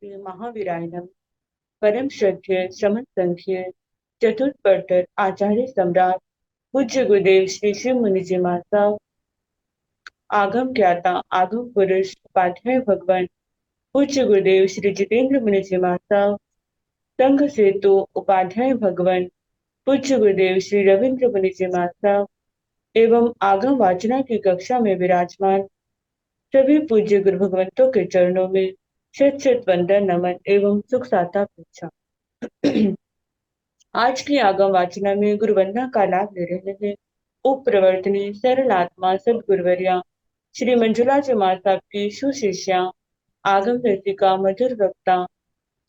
श्री महावीराय नमः। परम श्रद्धेय श्रमण संख्य चतुर्थ पढ़कर आचार्य सम्राट पूज्य गुरुदेव श्री शिव मुनि जी महाराज आगम ज्ञाता आगम पुरुष उपाध्याय भगवान पूज्य गुरुदेव श्री जितेंद्र मुनि जी महाराज संघ सेतु उपाध्याय भगवान पूज्य गुरुदेव श्री रविंद्र मुनि जी महाराज एवं आगम वाचना की कक्षा में विराजमान सभी पूज्य गुरु भगवंतों के चरणों में शत शत वंदन नमन एवं सुख साता पूछा। आज की आगम वाचना में गुरु वंदना का लाभ ले रहे हैं उप प्रवर्तनी सरल आत्मा सदगुरुवर्या श्री मंजुला जी साहब की सुशिष्या आगम रसिका मधुर वक्ता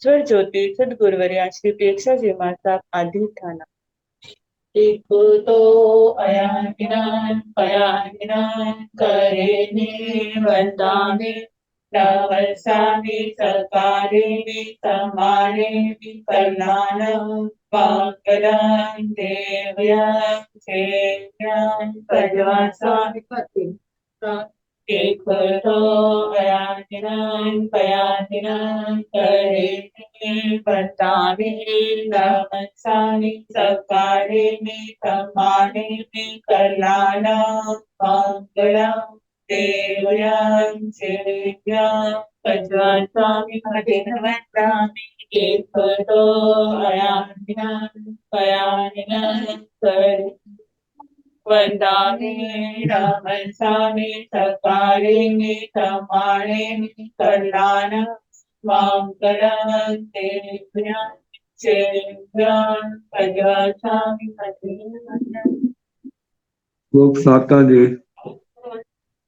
स्वर ज्योति सदगुरुवर्या श्री प्रेक्षा जी साहब आदि थाना देखो तो अयातिनान पयातिनान करे वंदामि नवसामि सकारे समारे कल्याणं मंगलं देव्यां सेव्यां पद्मासामि पति देखो तो अयातिनान पयातिनान करे वंदामि नमस्सामि सकारे समाने कल्याणं मंगलं देव्यां सेव्यां पद्मासामि पतिनवत्रामि देखो अयातिनान पयातिनान करे वंदामि नमस्सामि सकारे समाने कल्याणं मंगलं देव्यां सेव्यां पद्मासामि पतिनवत्रामि। लोग साता जी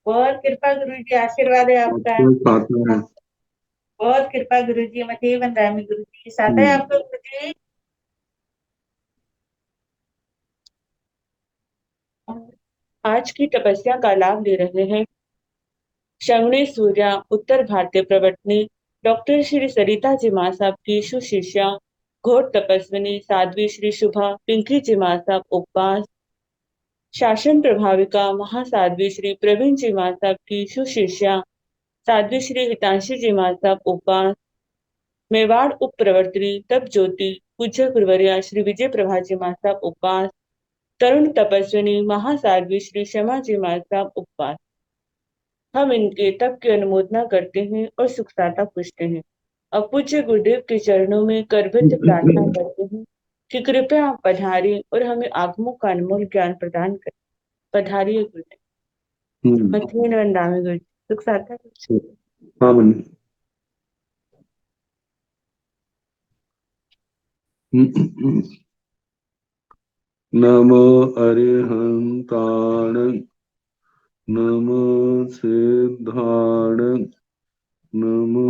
बहुत कृपा गुरु जी, आशीर्वाद है आपका। साता है। बहुत कृपा गुरु जी, मथे बंदामी गुरु जी, साता है आपका गुरु जी। आज की तपस्या का लाभ ले रहे हैं शंगणी सूर्या उत्तर भारतीय प्रवर्तनी डॉक्टर श्री सरिता जी साहब की सुशिष्या घोर तपस्विनी साध्वी श्री शुभा पिंकी जी साहब उपवास शासन प्रभाविका महासाध्वी श्री प्रवीण जी साहब की सुशिष्या साध्वी श्री हितांशी जी साहब उपवास मेवाड़ उप प्रवर्तनी तप ज्योति पूज्य गुरुवर्या श्री विजय प्रभा जी साहब उपवास तरुण तपस्विनी महासाध्वी श्री क्षमा जी साहब उपवास। हम इनके तप की अनुमोदना करते हैं और सुखदाता पूछते हैं। अब पूज्य गुरुदेव के चरणों में करबद्ध प्रार्थना करते हैं कि कृपया आप पधारिए और हमें आगमों का अनमोल ज्ञान प्रदान करें। पधारिए गुरुदेव। मथीन वंदामी गुरु सुखदाता। हाँ मन नमो अरिहंताण नमो सिद्धाण नमो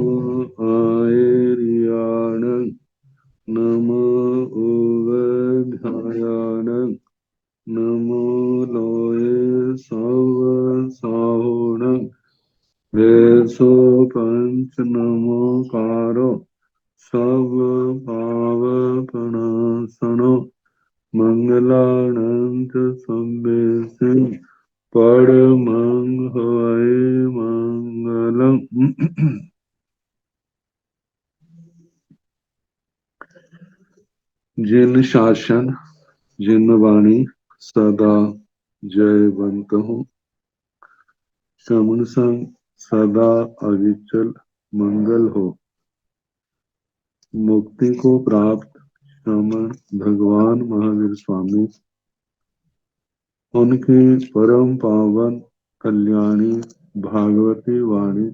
आयर्याण नमो उवध्यायाण नमो लोये सवसाहोण वेसो पंच नमोकारो सब पावपनासनो मंगलानंत संवेसे परमं हवै मंगलम। जिन शासन जिन वाणी सदा जयवंत हो श्रवण संग सदा अविचल मंगल हो मुक्ति को प्राप्त श्रमण भगवान महावीर स्वामी उनकी परम पावन कल्याणी भागवती वाणी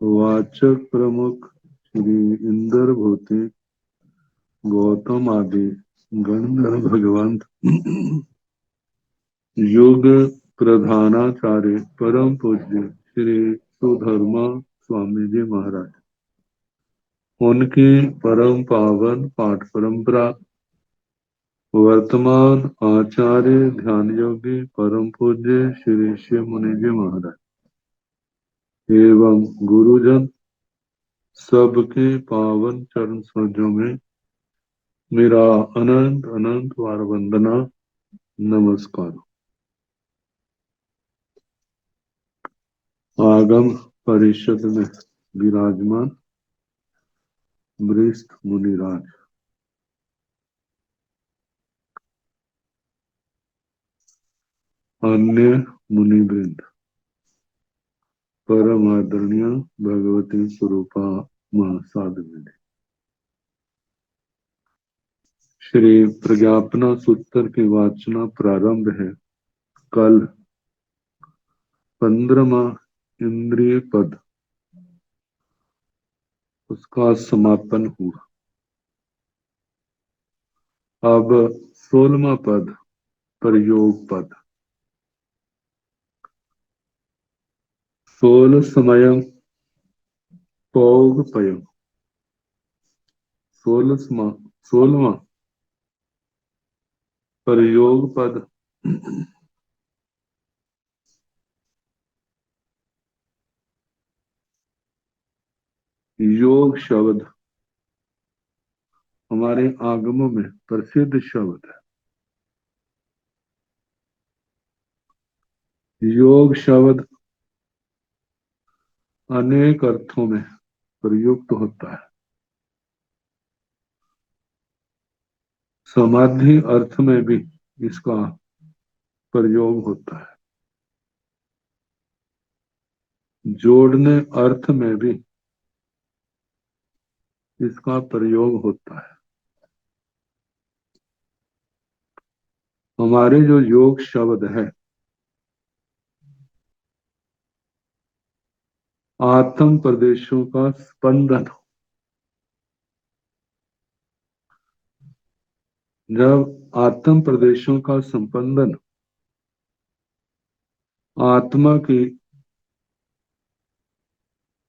वाचक प्रमुख श्री इंद्र भूति गौतम आदि गणधर भगवंत युग प्रधानाचार्य परम पूज्य श्री सुधर्मा स्वामी जी महाराज उनकी परम पावन पाठ परंपरा वर्तमान आचार्य ध्यान योगी परम पूज्य श्री शिव मुनि जी महाराज एवं गुरुजन सबके पावन चरण सरोजों में मेरा अनंत अनंत बार वंदना नमस्कार। आगम परिषद में विराजमान वरिष्ठ मुनिराज, अन्य मुनिवृंद, परम आदरणीय भगवती स्वरूपा साधु। श्री प्रज्ञापना सूत्र की वाचना प्रारंभ है। कल 15वां इंद्रिय पद उसका समापन हुआ। अब 16वां पद प्रयोग पद। सोल समयम पौग पयम। 16वां प्रयोग पद। योग शब्द हमारे आगमों में प्रसिद्ध शब्द है। योग शब्द अनेक अर्थों में प्रयुक्त होता है। समाधि अर्थ में भी इसका प्रयोग होता है। जोड़ने अर्थ में भी इसका प्रयोग होता है। हमारे जो योग शब्द है, आत्म प्रदेशों का स्पंदन। जब आत्म प्रदेशों का संपंदन आत्मा की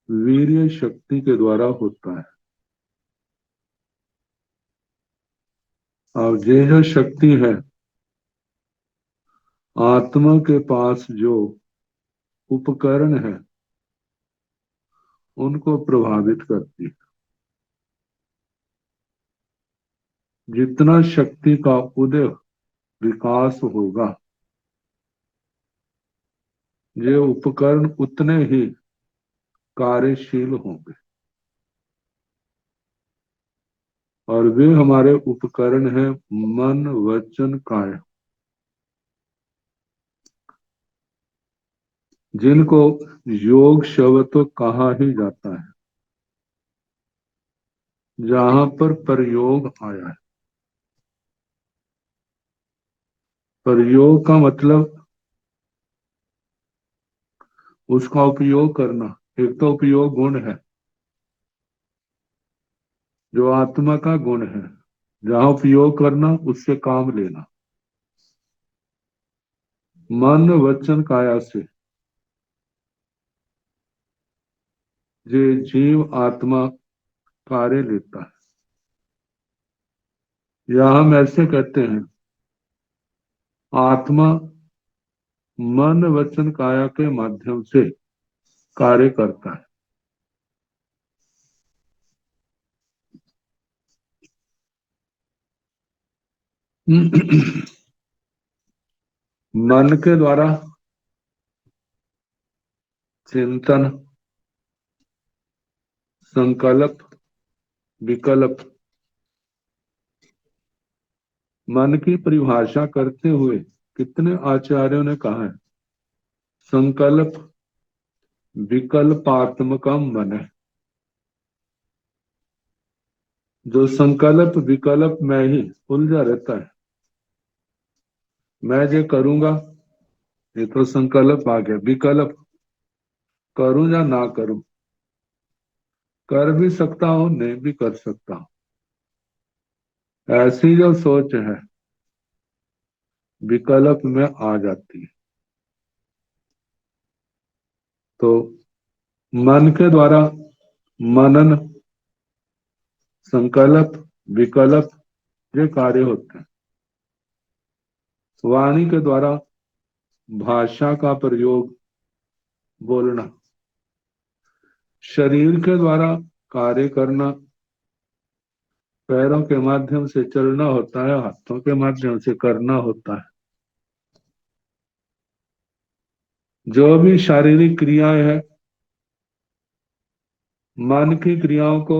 वीर्य शक्ति के द्वारा होता है, और ये जो शक्ति है आत्मा के पास जो उपकरण है उनको प्रभावित करती है। जितना शक्ति का उदय विकास होगा, ये उपकरण उतने ही कार्यशील होंगे। और वे हमारे उपकरण हैं मन वचन काया, जिनको योग शब्द तो कहा ही जाता है। जहां पर प्रयोग आया है, प्रयोग का मतलब उसका उपयोग करना। एक तो उपयोग गुण है, जो आत्मा का गुण है। जहां उपयोग करना, उससे काम लेना। मन वचन काया से ये जीव आत्मा कार्य लेता है। या हम ऐसे कहते हैं, आत्मा मन वचन काया के माध्यम से कार्य करता है। मन के द्वारा चिंतन, संकल्प, विकल्प। मन की परिभाषा करते हुए कितने आचार्यों ने कहा है, संकल्प विकल्पात्मकम मन है। जो संकल्प विकल्प में ही उलझा रहता है, मैं ये करूंगा, ये तो संकल्प आ गया। विकल्प, करूं या ना करूं, कर भी सकता हूं, नहीं भी कर सकता हूं। ऐसी जो सोच है विकल्प में आ जाती है। तो मन के द्वारा मनन, संकल्प, विकल्प ये कार्य होते हैं। वाणी के द्वारा भाषा का प्रयोग, बोलना। शरीर के द्वारा कार्य करना, पैरों के माध्यम से चलना होता है, हाथों के माध्यम से करना होता है। जो भी शारीरिक क्रियाएं हैं, मन की क्रियाओं को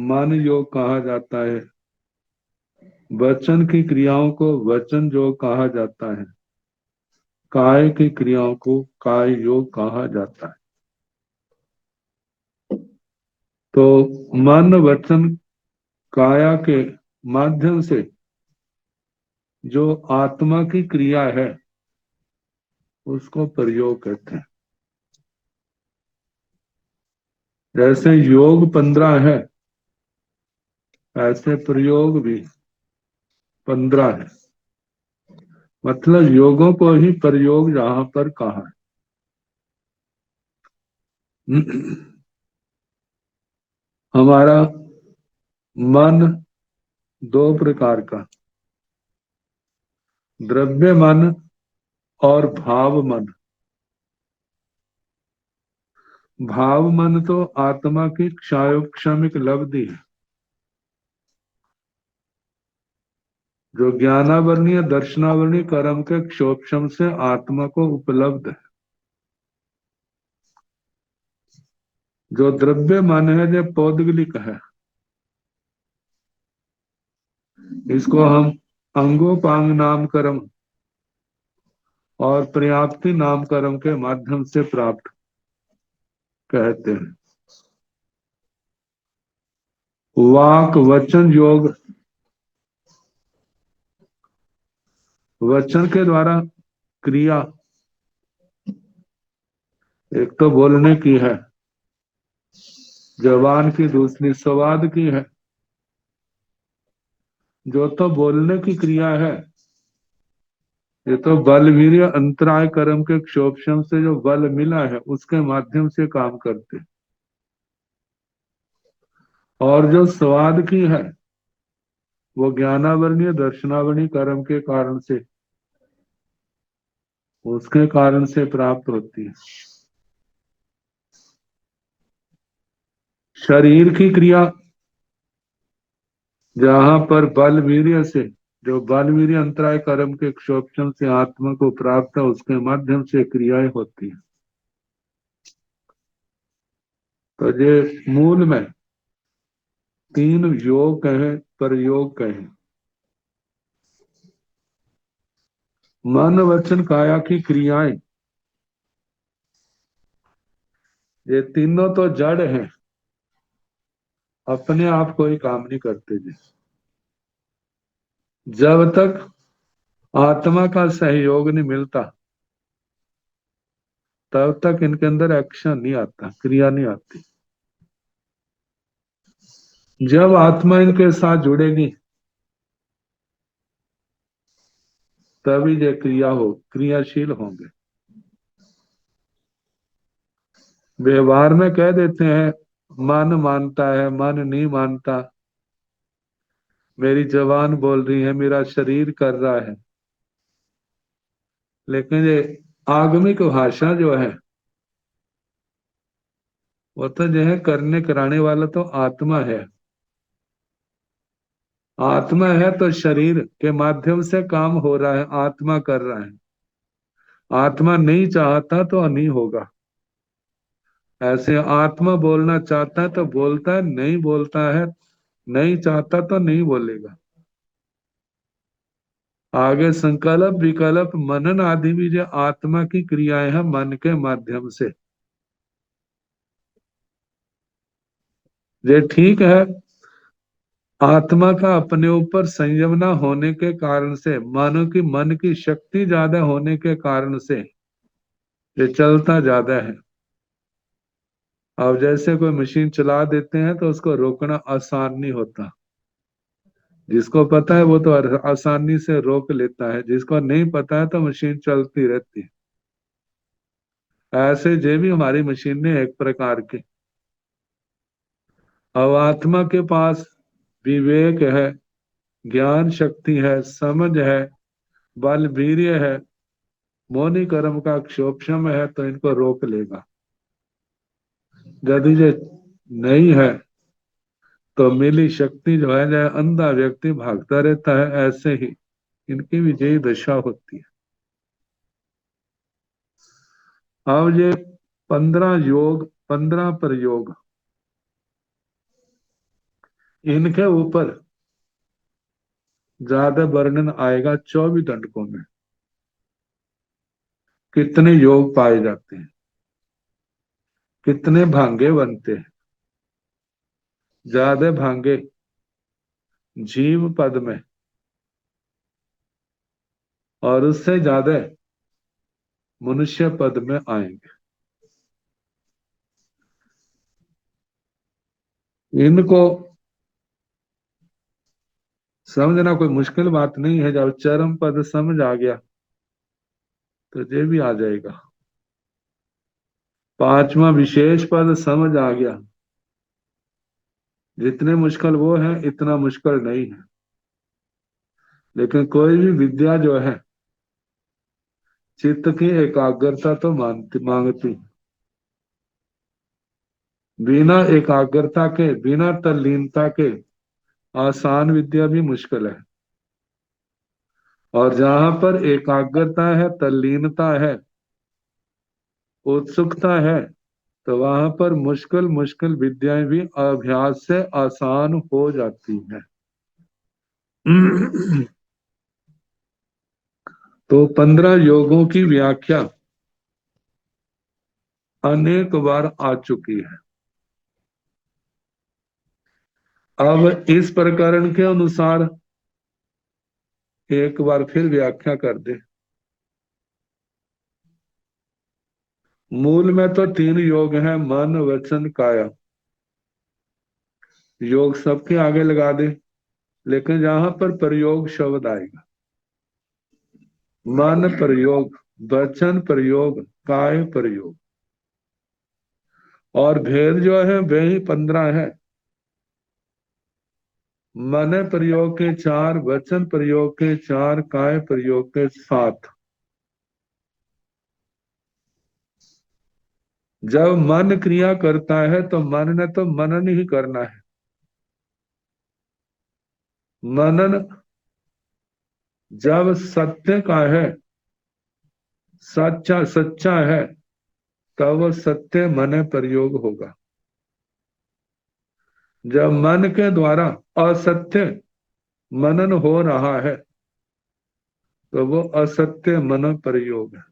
मन योग कहा जाता है, वचन की क्रियाओं को वचन योग कहा जाता है, काय की क्रियाओं को काय योग कहा जाता है। तो मन वचन काया के माध्यम से जो आत्मा की क्रिया है उसको प्रयोग कहते हैं। जैसे योग 15 है, ऐसे प्रयोग भी 15 है। मतलब योगों को ही प्रयोग यहां पर कहा है। हमारा मन दो प्रकार का, द्रव्य मन और भाव मन। भाव मन तो आत्मा की क्षामिक लब्धि है, जो ज्ञानावरणीय दर्शनावरणीय कर्म के क्षोभशम से आत्मा को उपलब्ध है। जो द्रव्य मन है जो पौद्गलिक है, इसको हम अंगोपांग नाम कर्म और पर्याप्ति नाम कर्म के माध्यम से प्राप्त कहते हैं। वाक वचन योग, वचन के द्वारा क्रिया एक तो बोलने की है, जबान की, दूसरी संवाद की है। जो तो बोलने की क्रिया है, ये तो बलवीर्य अंतराय कर्म के क्षोभशम से जो बल मिला है उसके माध्यम से काम करते। और जो स्वाद की है वो ज्ञानावरणीय दर्शनावरणीय कर्म के कारण से, उसके कारण से प्राप्त होती है। शरीर की क्रिया, जहां पर बलवीर्य से, जो बलवीर्य अंतराय कर्म के क्षोभशम से आत्मा को प्राप्त है उसके माध्यम से क्रियाएं होती है। तो ये मूल में 3 योग कहे, प्रयोग कहे। मन वचन काया की क्रियाएं, ये तीनों तो जड़ हैं, अपने आप कोई काम नहीं करते जी। जब तक आत्मा का सहयोग नहीं मिलता तब तक इनके अंदर एक्शन नहीं आता, क्रिया नहीं आती। जब आत्मा इनके साथ जुड़ेगी तभी ये क्रियाशील होंगे। व्यवहार में कह देते हैं मन मानता है, मन नहीं मानता, मेरी जबान बोल रही है, मेरा शरीर कर रहा है। लेकिन ये आगमिक भाषा जो है वो तो जो है करने कराने वाला तो आत्मा है। आत्मा है तो शरीर के माध्यम से काम हो रहा है, आत्मा कर रहा है। आत्मा नहीं चाहता तो नहीं होगा। ऐसे आत्मा बोलना चाहता है तो बोलता है, नहीं बोलता है, नहीं चाहता तो नहीं बोलेगा। आगे संकल्प विकल्प मनन आदि भी जो आत्मा की क्रियाएं हैं मन के माध्यम से, ये ठीक है। आत्मा का अपने ऊपर संयम न होने के कारण से, मानो कि मन की शक्ति ज्यादा होने के कारण से ये चलता ज्यादा है। अब जैसे कोई मशीन चला देते हैं तो उसको रोकना आसान नहीं होता। जिसको पता है वो तो आसानी से रोक लेता है, जिसको नहीं पता है तो मशीन चलती रहती है। ऐसे जे भी हमारी मशीनें एक प्रकार की। अब आत्मा के पास विवेक है, ज्ञान शक्ति है, समझ है, बल वीर्य है, मौनी कर्म का क्षोभशम है तो इनको रोक लेगा। यदि ये नहीं है तो मिली शक्ति जो है, चाहे अंधा व्यक्ति भागता रहता है, ऐसे ही इनकी भी यही दशा होती है। अब ये 15 योग 15 प्रयोग, इनके ऊपर ज्यादा वर्णन आएगा 24 दंडकों में। कितने योग पाए जाते हैं, कितने भांगे बनते हैं। ज्यादा भांगे जीव पद में, और उससे ज्यादा मनुष्य पद में आएंगे। इनको समझना कोई मुश्किल बात नहीं है। जब चरम पद समझ आ गया तो ये भी आ जाएगा। पांचवा विशेष पद समझ आ गया, जितने मुश्किल वो है इतना मुश्किल नहीं है। लेकिन कोई भी विद्या जो है चित्त की एकाग्रता तो मांगती। बिना एकाग्रता के, बिना तल्लीनता के आसान विद्या भी मुश्किल है। और जहां पर एकाग्रता है, तल्लीनता है, उत्सुकता है, तो वहां पर मुश्किल मुश्किल विद्याएं भी अभ्यास से आसान हो जाती हैं। तो 15 योगों की व्याख्या अनेक बार आ चुकी है। अब इस प्रकरण के अनुसार एक बार फिर व्याख्या कर दे। मूल में तो 3 योग हैं, मन वचन काया। योग सबके आगे लगा दे, लेकिन जहां पर प्रयोग शब्द आएगा, मन प्रयोग, वचन प्रयोग, काय प्रयोग, और भेद जो है वे ही 15 है। मन प्रयोग के 4, वचन प्रयोग के 4, काय प्रयोग के 7। जब मन क्रिया करता है तो मन ने तो मनन ही करना है। मनन जब सत्य का है, सच्चा सच्चा है, तब वो सत्य मन प्रयोग होगा। जब मन के द्वारा असत्य मनन हो रहा है तो वो असत्य मन प्रयोग है।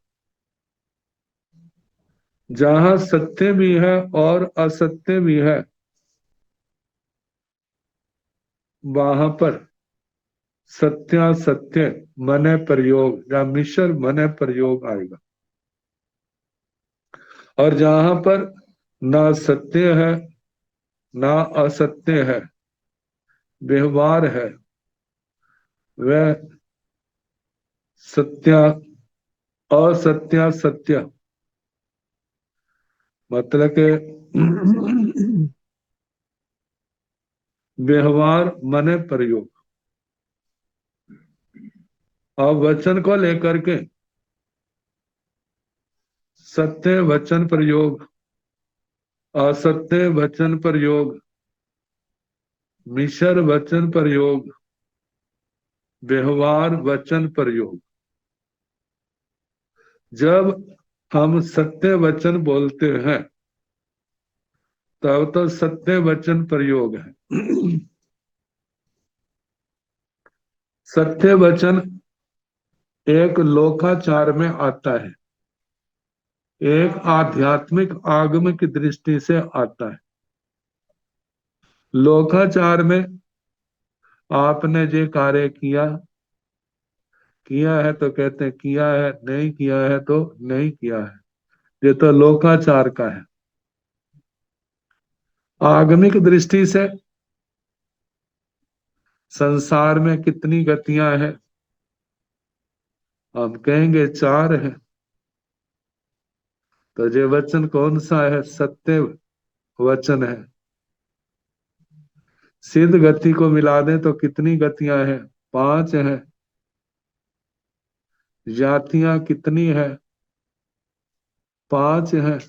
जहां सत्य भी है और असत्य भी है, वहां पर सत्यासत्य मन प्रयोग या मिश्र मन प्रयोग आएगा। और जहां पर ना सत्य है ना असत्य है, व्यवहार है, वह सत्या असत्या सत्य, मतलब के व्यवहार मन प्रयोग। अब वचन को लेकर के सत्य वचन प्रयोग, असत्य वचन प्रयोग, मिश्र वचन प्रयोग, व्यवहार वचन प्रयोग। जब हम सत्य वचन बोलते हैं तब तो सत्य वचन प्रयोग है। सत्य वचन एक लोकाचार में आता है, एक आध्यात्मिक आगम की दृष्टि से आता है। लोकाचार में आपने जो कार्य किया, किया है तो कहते हैं किया है, नहीं किया है तो नहीं किया है। ये तो लोकाचार का है। आगमिक दृष्टि से संसार में कितनी गतियां हैं, हम कहेंगे 4 है। तो ये वचन कौन सा है? सत्य वचन है। सिद्ध गति को मिला दें तो कितनी गतियां हैं? 5 है। जातियां कितनी है? 5 है।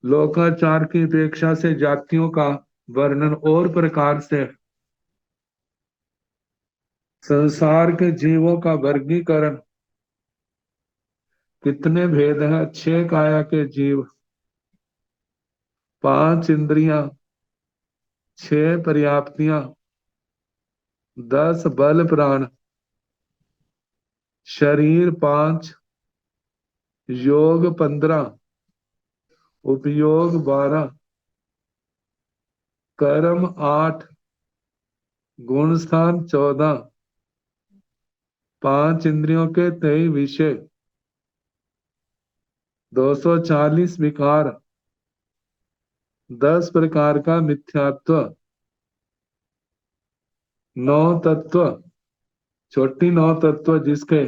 लोकाचार की अपेक्षा से जातियों का वर्णन और प्रकार से। संसार के जीवों का वर्गीकरण, कितने भेद हैं? 6 काया के जीव, 5 इंद्रियां, 6 पर्याप्तियां, 10 बल प्राण, शरीर 5, योग 15, उपयोग 12, कर्म 8, गुण स्थान 14, 5 इंद्रियों के 23 विषय, 240 विकार, 10 प्रकार का मिथ्यात्व, 9 तत्व, छोटी 9 तत्व जिसके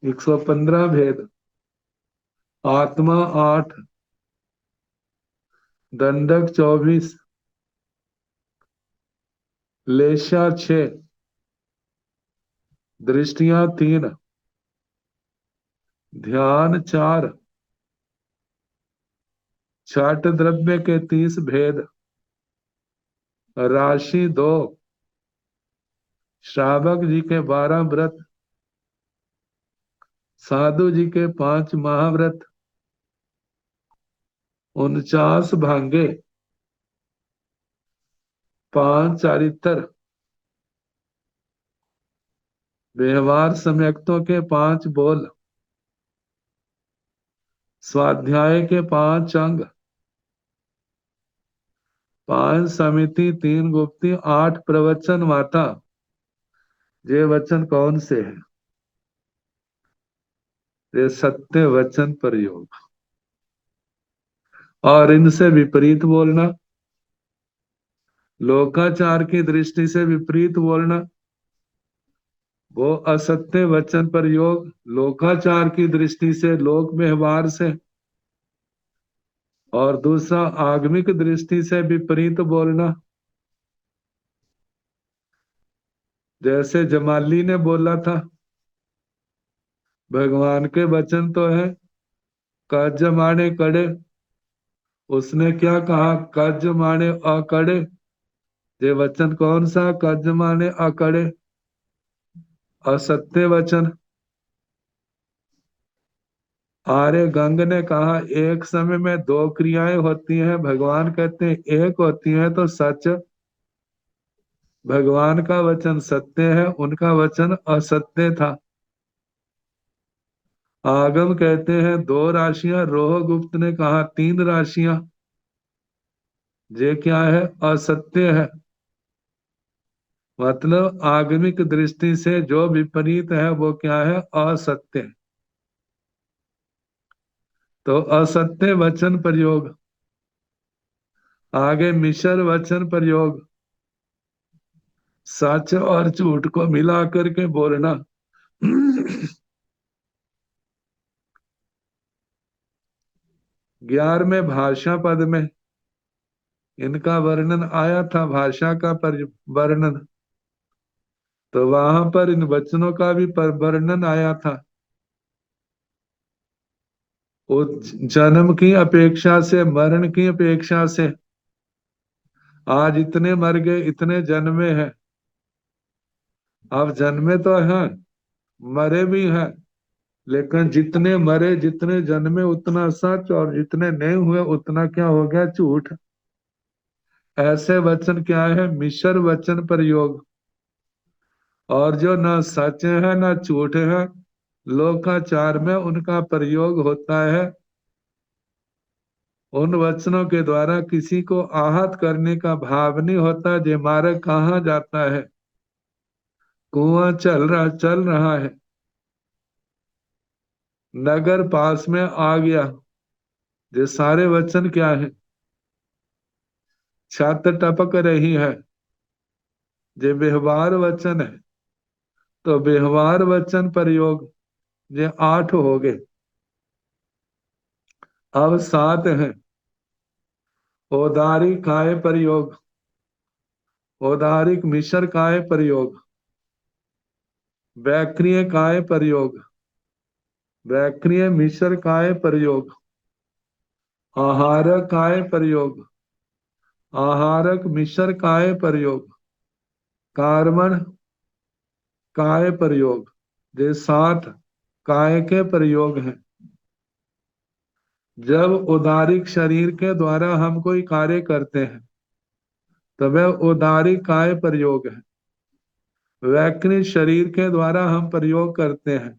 115 भेद, आत्मा 8, दंडक 24, लेशा 6, दृष्टियां 3, ध्यान 4, छठ द्रव्य के 30 भेद, राशि 2, श्रावक जी के 12 व्रत, साधु जी के 5 महाव्रत, 49 भांगे, 5 चारित्र, व्यवहार सम्यक्तों के 5 बोल, स्वाध्याय के 5 अंग, 5 समिति, 3 गुप्ती, 8 प्रवचन माता। ये वचन कौन से है? ये सत्य वचन प्रयोग। और इनसे विपरीत बोलना, लोकाचार की दृष्टि से विपरीत बोलना, वो असत्य वचन प्रयोग। लोकाचार की दृष्टि से, लोक व्यवहार से, और दूसरा आगमिक दृष्टि से विपरीत बोलना। जैसे जमाली ने बोला था, भगवान के वचन तो है कज माने कड़े, उसने क्या कहा? कज माने अकड़े। ये वचन कौन सा? कज माने अकड़े, असत्य वचन। आर्य गंग ने कहा एक समय में 2 क्रियाएं होती हैं, भगवान कहते हैं एक होती है तो सच। भगवान का वचन सत्य है, उनका वचन असत्य था। आगम कहते हैं 2 राशियां, रोह गुप्त ने कहा 3 राशियां। ये क्या है? असत्य है। मतलब आगमिक दृष्टि से जो विपरीत है वो क्या है? असत्य। तो असत्य वचन प्रयोग। आगे मिश्र वचन प्रयोग, सच और झूठ को मिला करके बोलना। 11वें भाषा पद में इनका वर्णन आया था, भाषा का वर्णन। तो वहां पर इन वचनों का भी वर्णन आया था। वो जन्म की अपेक्षा से, मरण की अपेक्षा से, आज इतने मर गए, इतने जन्मे हैं। अब जन्मे तो हैं, मरे भी हैं, लेकिन जितने मरे, जितने जन्मे उतना सच, और जितने नहीं हुए उतना क्या हो गया? झूठ। ऐसे वचन क्या है? मिश्र वचन प्रयोग। और जो ना सच है ना झूठ है, लोकाचार में उनका प्रयोग होता है। उन वचनों के द्वारा किसी को आहत करने का भाव नहीं होता। जे मार्ग कहाँ जाता है? कुआं चल रहा है, नगर पास में आ गया। ये सारे वचन क्या है? छत टपक रही है, ये व्यवहार वचन है। तो व्यवहार वचन प्रयोग, ये 8 हो गए। अब 7 है। औदारिक काय प्रयोग, औदारिक मिश्र काय प्रयोग, व्याक्रिय काय प्रयोग, व्याक्रिय मिश्र काय प्रयोग, आहारक काय प्रयोग, आहारक मिश्र काय प्रयोग, कार्बन काय प्रयोग। ये 7 काय के प्रयोग हैं। जब उदारिक शरीर के द्वारा हम कोई कार्य करते हैं तो वह औदारिक काय प्रयोग है। वैक्रिय शरीर के द्वारा हम प्रयोग करते हैं,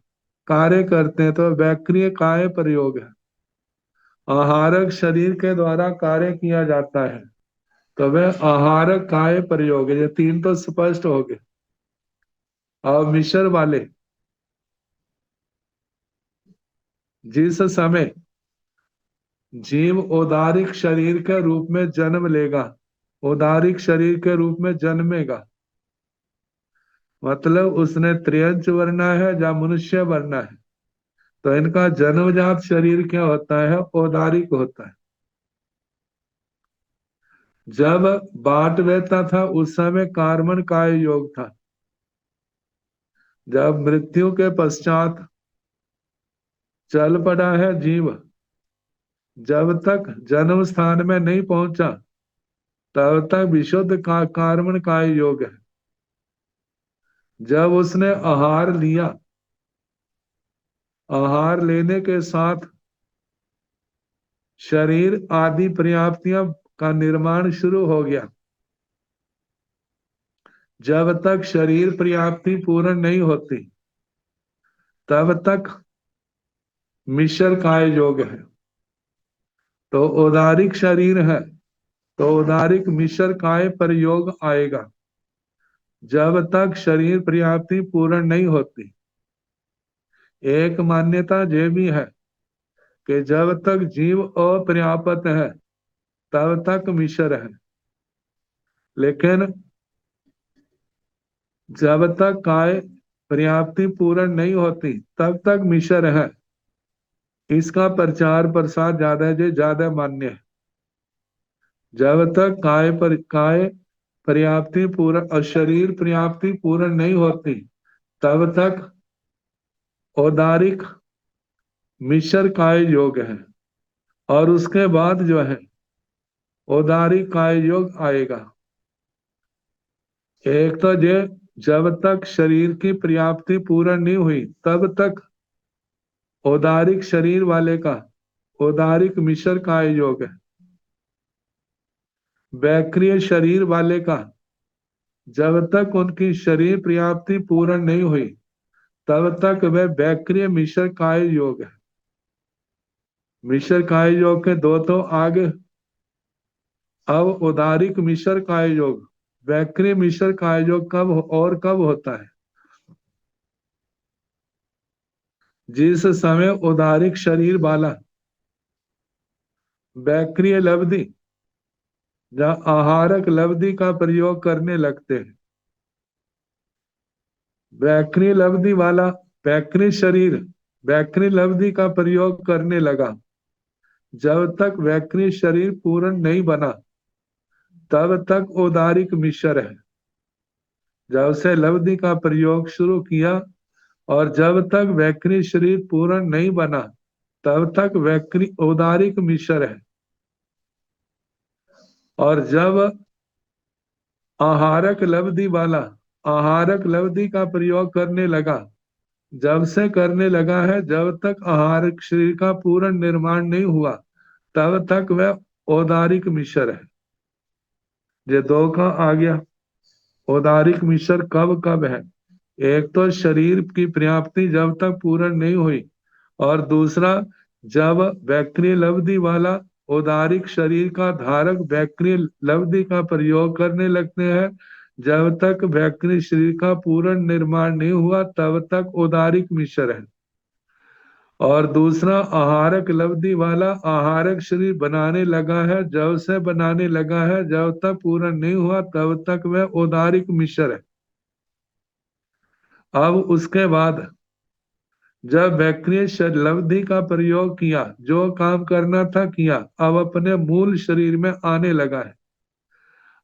कार्य करते हैं, तो वैक्रिय काय प्रयोग है। आहारक शरीर के द्वारा कार्य किया जाता है, तो वह आहारक काय प्रयोग है। ये तीन तो स्पष्ट हो गए। और मिश्र वाले, जिस समय जीव औदारिक शरीर के रूप में जन्म लेगा, औदारिक शरीर के रूप में जन्मेगा, मतलब उसने त्रियंच बनना है या मनुष्य बनना है, तो इनका जन्मजात शरीर क्या होता है? औदारिक होता है। जब बाट बहता था उस समय कार्बन का योग था। जब मृत्यु के पश्चात चल पड़ा है जीव, जब तक जन्म स्थान में नहीं पहुंचा तब तक विशुद्ध का कार्बन का योग है। जब उसने आहार लिया, आहार लेने के साथ शरीर आदि पर्याप्तियां का निर्माण शुरू हो गया। जब तक शरीर पर्याप्ति पूर्ण नहीं होती तब तक मिश्र काय योग है। तो औदारिक शरीर है, तो औदारिक मिश्र काय प्रयोग आएगा। जब तक शरीर पर्याप्ति पूर्ण नहीं होती। एक मान्यता यह भी है कि जब तक जीव अपर्याप्त है तब तक मिश्र है, लेकिन जब तक काय पर्याप्ति पूर्ण नहीं होती तब तक मिश्र है। इसका प्रचार प्रसार ज्यादा है, जो ज्यादा मान्य है। जब तक काय पर्याप्ति पूर्ण और शरीर पर्याप्ति पूर्ण नहीं होती तब तक औदारिक मिश्र काय योग है। और उसके बाद जो है औदारिक काय योग आएगा। एक तो ये, जब तक शरीर की पर्याप्ति पूर्ण नहीं हुई तब तक औदारिक शरीर वाले का औदारिक मिश्र काय योग है। वैक्रिय शरीर वाले का जब तक उनकी शरीर पर्याप्ति पूर्ण नहीं हुई तब तक वह वैक्रिय मिश्र काय योग है। मिश्र काय योग के दो तो आगे। अब उदारिक मिश्र काय योग, वैक्रिय मिश्र काय योग और कब होता है? जिस समय उदारिक शरीर वाला वैक्रिय लब्धि या आहारक लब्धि का प्रयोग करने लगते हैं। वैक्रिय लब्धि वाला वैक्रिय शरीर वैक्रिय लब्धि का प्रयोग करने लगा। जब तक वैक्रिय शरीर पूर्ण नहीं बना तब तक औदारिक मिश्र है। जब से लब्धि का प्रयोग शुरू किया और जब तक वैक्रिय शरीर पूर्ण नहीं बना तब तक वैक्रिय औदारिक मिश्र है। और जब आहारक लब्धि वाला आहारक लब्धि का प्रयोग करने लगा, जब से करने लगा है जब तक आहारक शरीर का पूर्ण निर्माण नहीं हुआ तब तक वह औदारिक मिश्र है। ये दो का आ गया। औदारिक मिश्र कब कब है? एक तो शरीर की पर्याप्ति जब तक पूर्ण नहीं हुई, और दूसरा जब वैक्रिय लब्धि वाला औदारिक शरीर का धारक वैक्रिय लब्धि का प्रयोग करने लगते हैं। जब तक वैक्रिय शरीर का पूर्ण निर्माण नहीं हुआ तब तक औदारिक मिश्र है। और दूसरा आहारक लब्धि वाला आहारक शरीर बनाने लगा है, जब से बनाने लगा है जब तक पूर्ण नहीं हुआ तब तक वह औदारिक मिश्र है। अब उसके बाद जब वैक्रिय लब्धि का प्रयोग किया, जो काम करना था किया, अब अपने मूल शरीर में आने लगा है।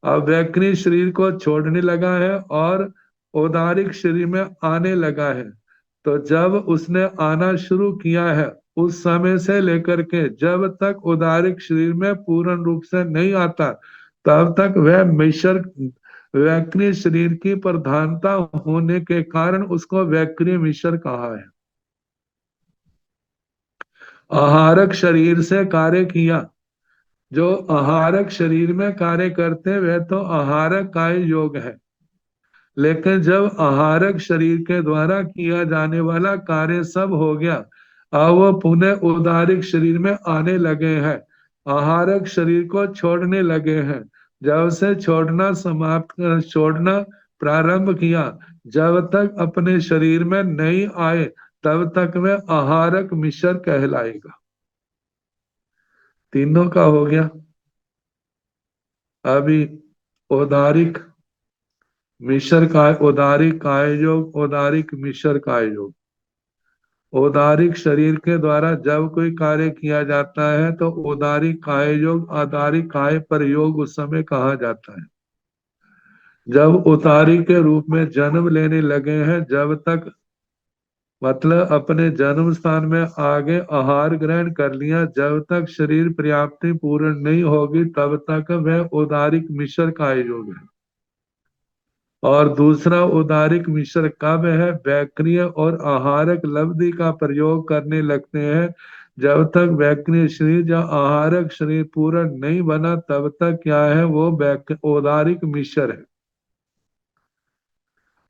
अब वैक्रिय शरीर को छोड़ने लगा है और औदारिक शरीर में आने लगा है। तो जब उसने आना शुरू किया है उस समय से लेकर के जब तक औदारिक शरीर में पूर्ण रूप से नहीं आता तब तक वह मिश्र वैक्रिय शरीर की प्रधानता होने के कारण उसको वैक्रिय मिश्र कहा है। आहारक शरीर से कार्य किया जो आहारक शरीर में कार्य करते हैं वह तो आहारक काय योग है, लेकिन जब आहारक शरीर के द्वारा किया जाने वाला कार्य सब हो गया, अब वो पुनः उदारिक शरीर में आने लगे हैं, आहारक शरीर को छोड़ने लगे हैं। जब से छोड़ना प्रारंभ किया, जब तक अपने शरीर में नहीं आए तब तक वह आहारक मिश्र कहलाएगा। तीनों का हो गया। अभी औदारिक मिश्र काय, औदारिक काय योग, औदारिक मिश्र काय योग। औदारिक शरीर के द्वारा जब कोई कार्य किया जाता है तो औदारिक काय योग, आधारिक काय पर योग उस समय कहा जाता है। जब उतारी के रूप में जन्म लेने लगे हैं, जब तक मतलब अपने जन्म स्थान में आगे आहार ग्रहण कर लिया, जब तक शरीर पर्याप्ति पूर्ण नहीं होगी तब तक वह औदारिक मिश्र काय योग है। और दूसरा उदारिक मिश्र कब है? वैक्रिय और आहारक लब्धि का प्रयोग करने लगते हैं। जब तक वैक्रिय शरीर या आहारक शरीर पूर्ण नहीं बना तब तक क्या है? वो उदारिक मिश्र है।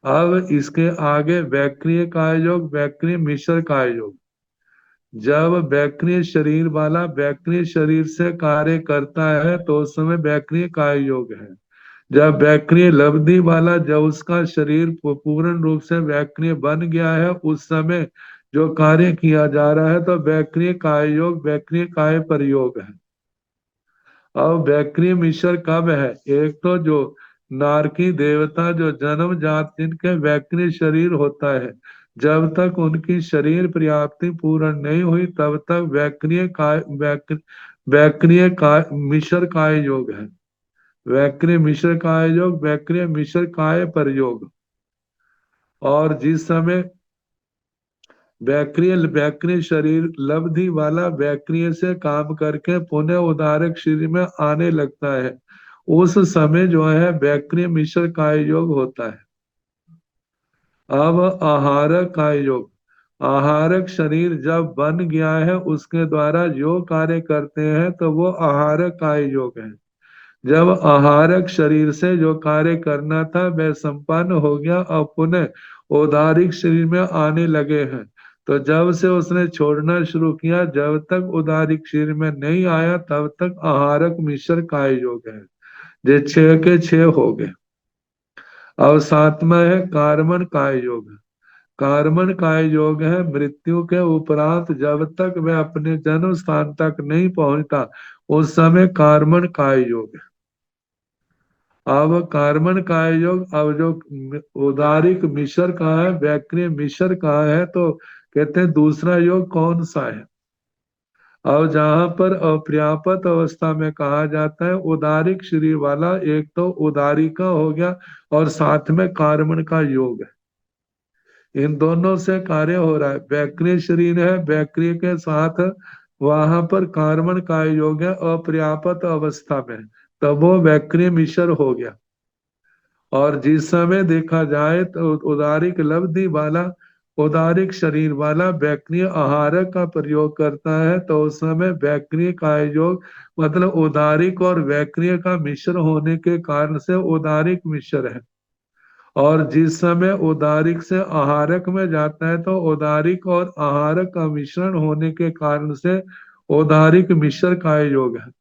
अब इसके आगे वैक्रिय काय योग, वैक्रिय मिश्र काय योग। जब वैक्रिय शरीर वाला वैक्रिय शरीर से कार्य करता है तो उस समय वैक्रिय काय योग है। जब वैक्रिय लब्धि वाला, जब उसका शरीर पूर्ण रूप से वैक्रिय बन गया है, उस समय जो कार्य किया जा रहा है तो वैक्रिय काय योग, वैक्रिय काय प्रयोग है। अब वैक्रिय मिश्र कब है? एक तो जो नारकी देवता जो जन्म जात जिनके वैक्रिय शरीर होता है, जब तक उनकी शरीर पर्याप्ति पूर्ण नहीं हुई तब तक वैक्रिय काय मिश्र काय योग है। वैक्रिय मिश्र काय योग, वैक्रिय मिश्र काय प्रयोग। और जिस समय वैक्रिय वैक्रिय शरीर लब्धि वाला वैक्रिय से काम करके पुनः उदारक शरीर में आने लगता है, उस समय जो है वैक्रिय मिश्र काय योग होता है। अब आहारक काय योग, आहारक शरीर जब बन गया है उसके द्वारा जो कार्य करते हैं तो वो आहारक काय योग है। जब आहारक शरीर से जो कार्य करना था वह संपन्न हो गया और पुनः औदारिक शरीर में आने लगे हैं, तो जब से उसने छोड़ना शुरू किया, जब तक उदारिक शरीर में नहीं आया तब तक आहारक मिश्र काय योग है। ये छह के छह हो गए। अब सातवां है कार्मण काय योग। कार्मण काय योग है मृत्यु के उपरांत जब तक वह अपने जन्म स्थान तक नहीं पहुंचता उस समय कार्मण काय योग है। अब कार्बन का है योग, अब जो उदारिक मिश्र का है, वैक्रिय मिश्र का है, तो कहते हैं दूसरा योग कौन सा है? अब जहां पर अपर्याप्त अवस्था में कहा जाता है उदारिक शरीर वाला, एक तो उदारी का हो गया और साथ में कार्बन का योग है। इन दोनों से कार्य हो रहा है। वैक्रिय शरीर है, वैक्रिय के साथ वहां पर कार्बन का योग है अपर्याप्त अवस्था में, तब वो वैक्रिय मिश्र हो गया। और जिस समय देखा जाए तो उदारिक लब्धि वाला, उदारिक शरीर वाला वैक्रिय आहार का प्रयोग करता है तो उस समय वैक्रिय का योग मतलब उदारिक और वैक्रिय का मिश्र होने के कारण से उदारिक मिश्र है। और जिस समय उदारिक से आहारक में जाता है तो उदारिक और आहारक का मिश्रण होने के कारण से उदारिक मिश्र का योग है।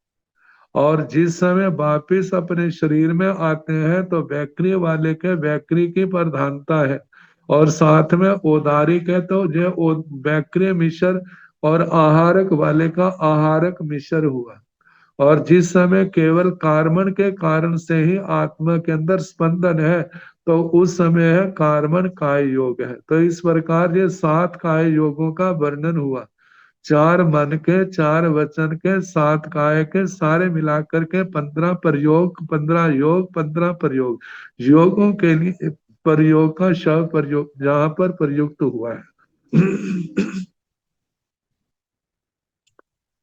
और जिस समय वापिस अपने शरीर में आते हैं तो वैक्रिय वाले के वैक्रिय की प्रधानता है और साथ में औदारिक है तो जो वैक्रिय मिश्र और आहारक वाले का आहारक मिश्र हुआ। और जिस समय केवल कार्बन के कारण से ही आत्मा के अंदर स्पंदन है तो उस समय है कार्बन काय योग है। तो इस प्रकार ये सात काय योगों का वर्णन हुआ। चार मन के, चार वचन के, सात काय के, सारे मिलाकर के 15 प्रयोग, 15 योग, 15 प्रयोग। योगों के लिए प्रयोग का शब्द प्रयोग जहां पर प्रयुक्त हुआ है।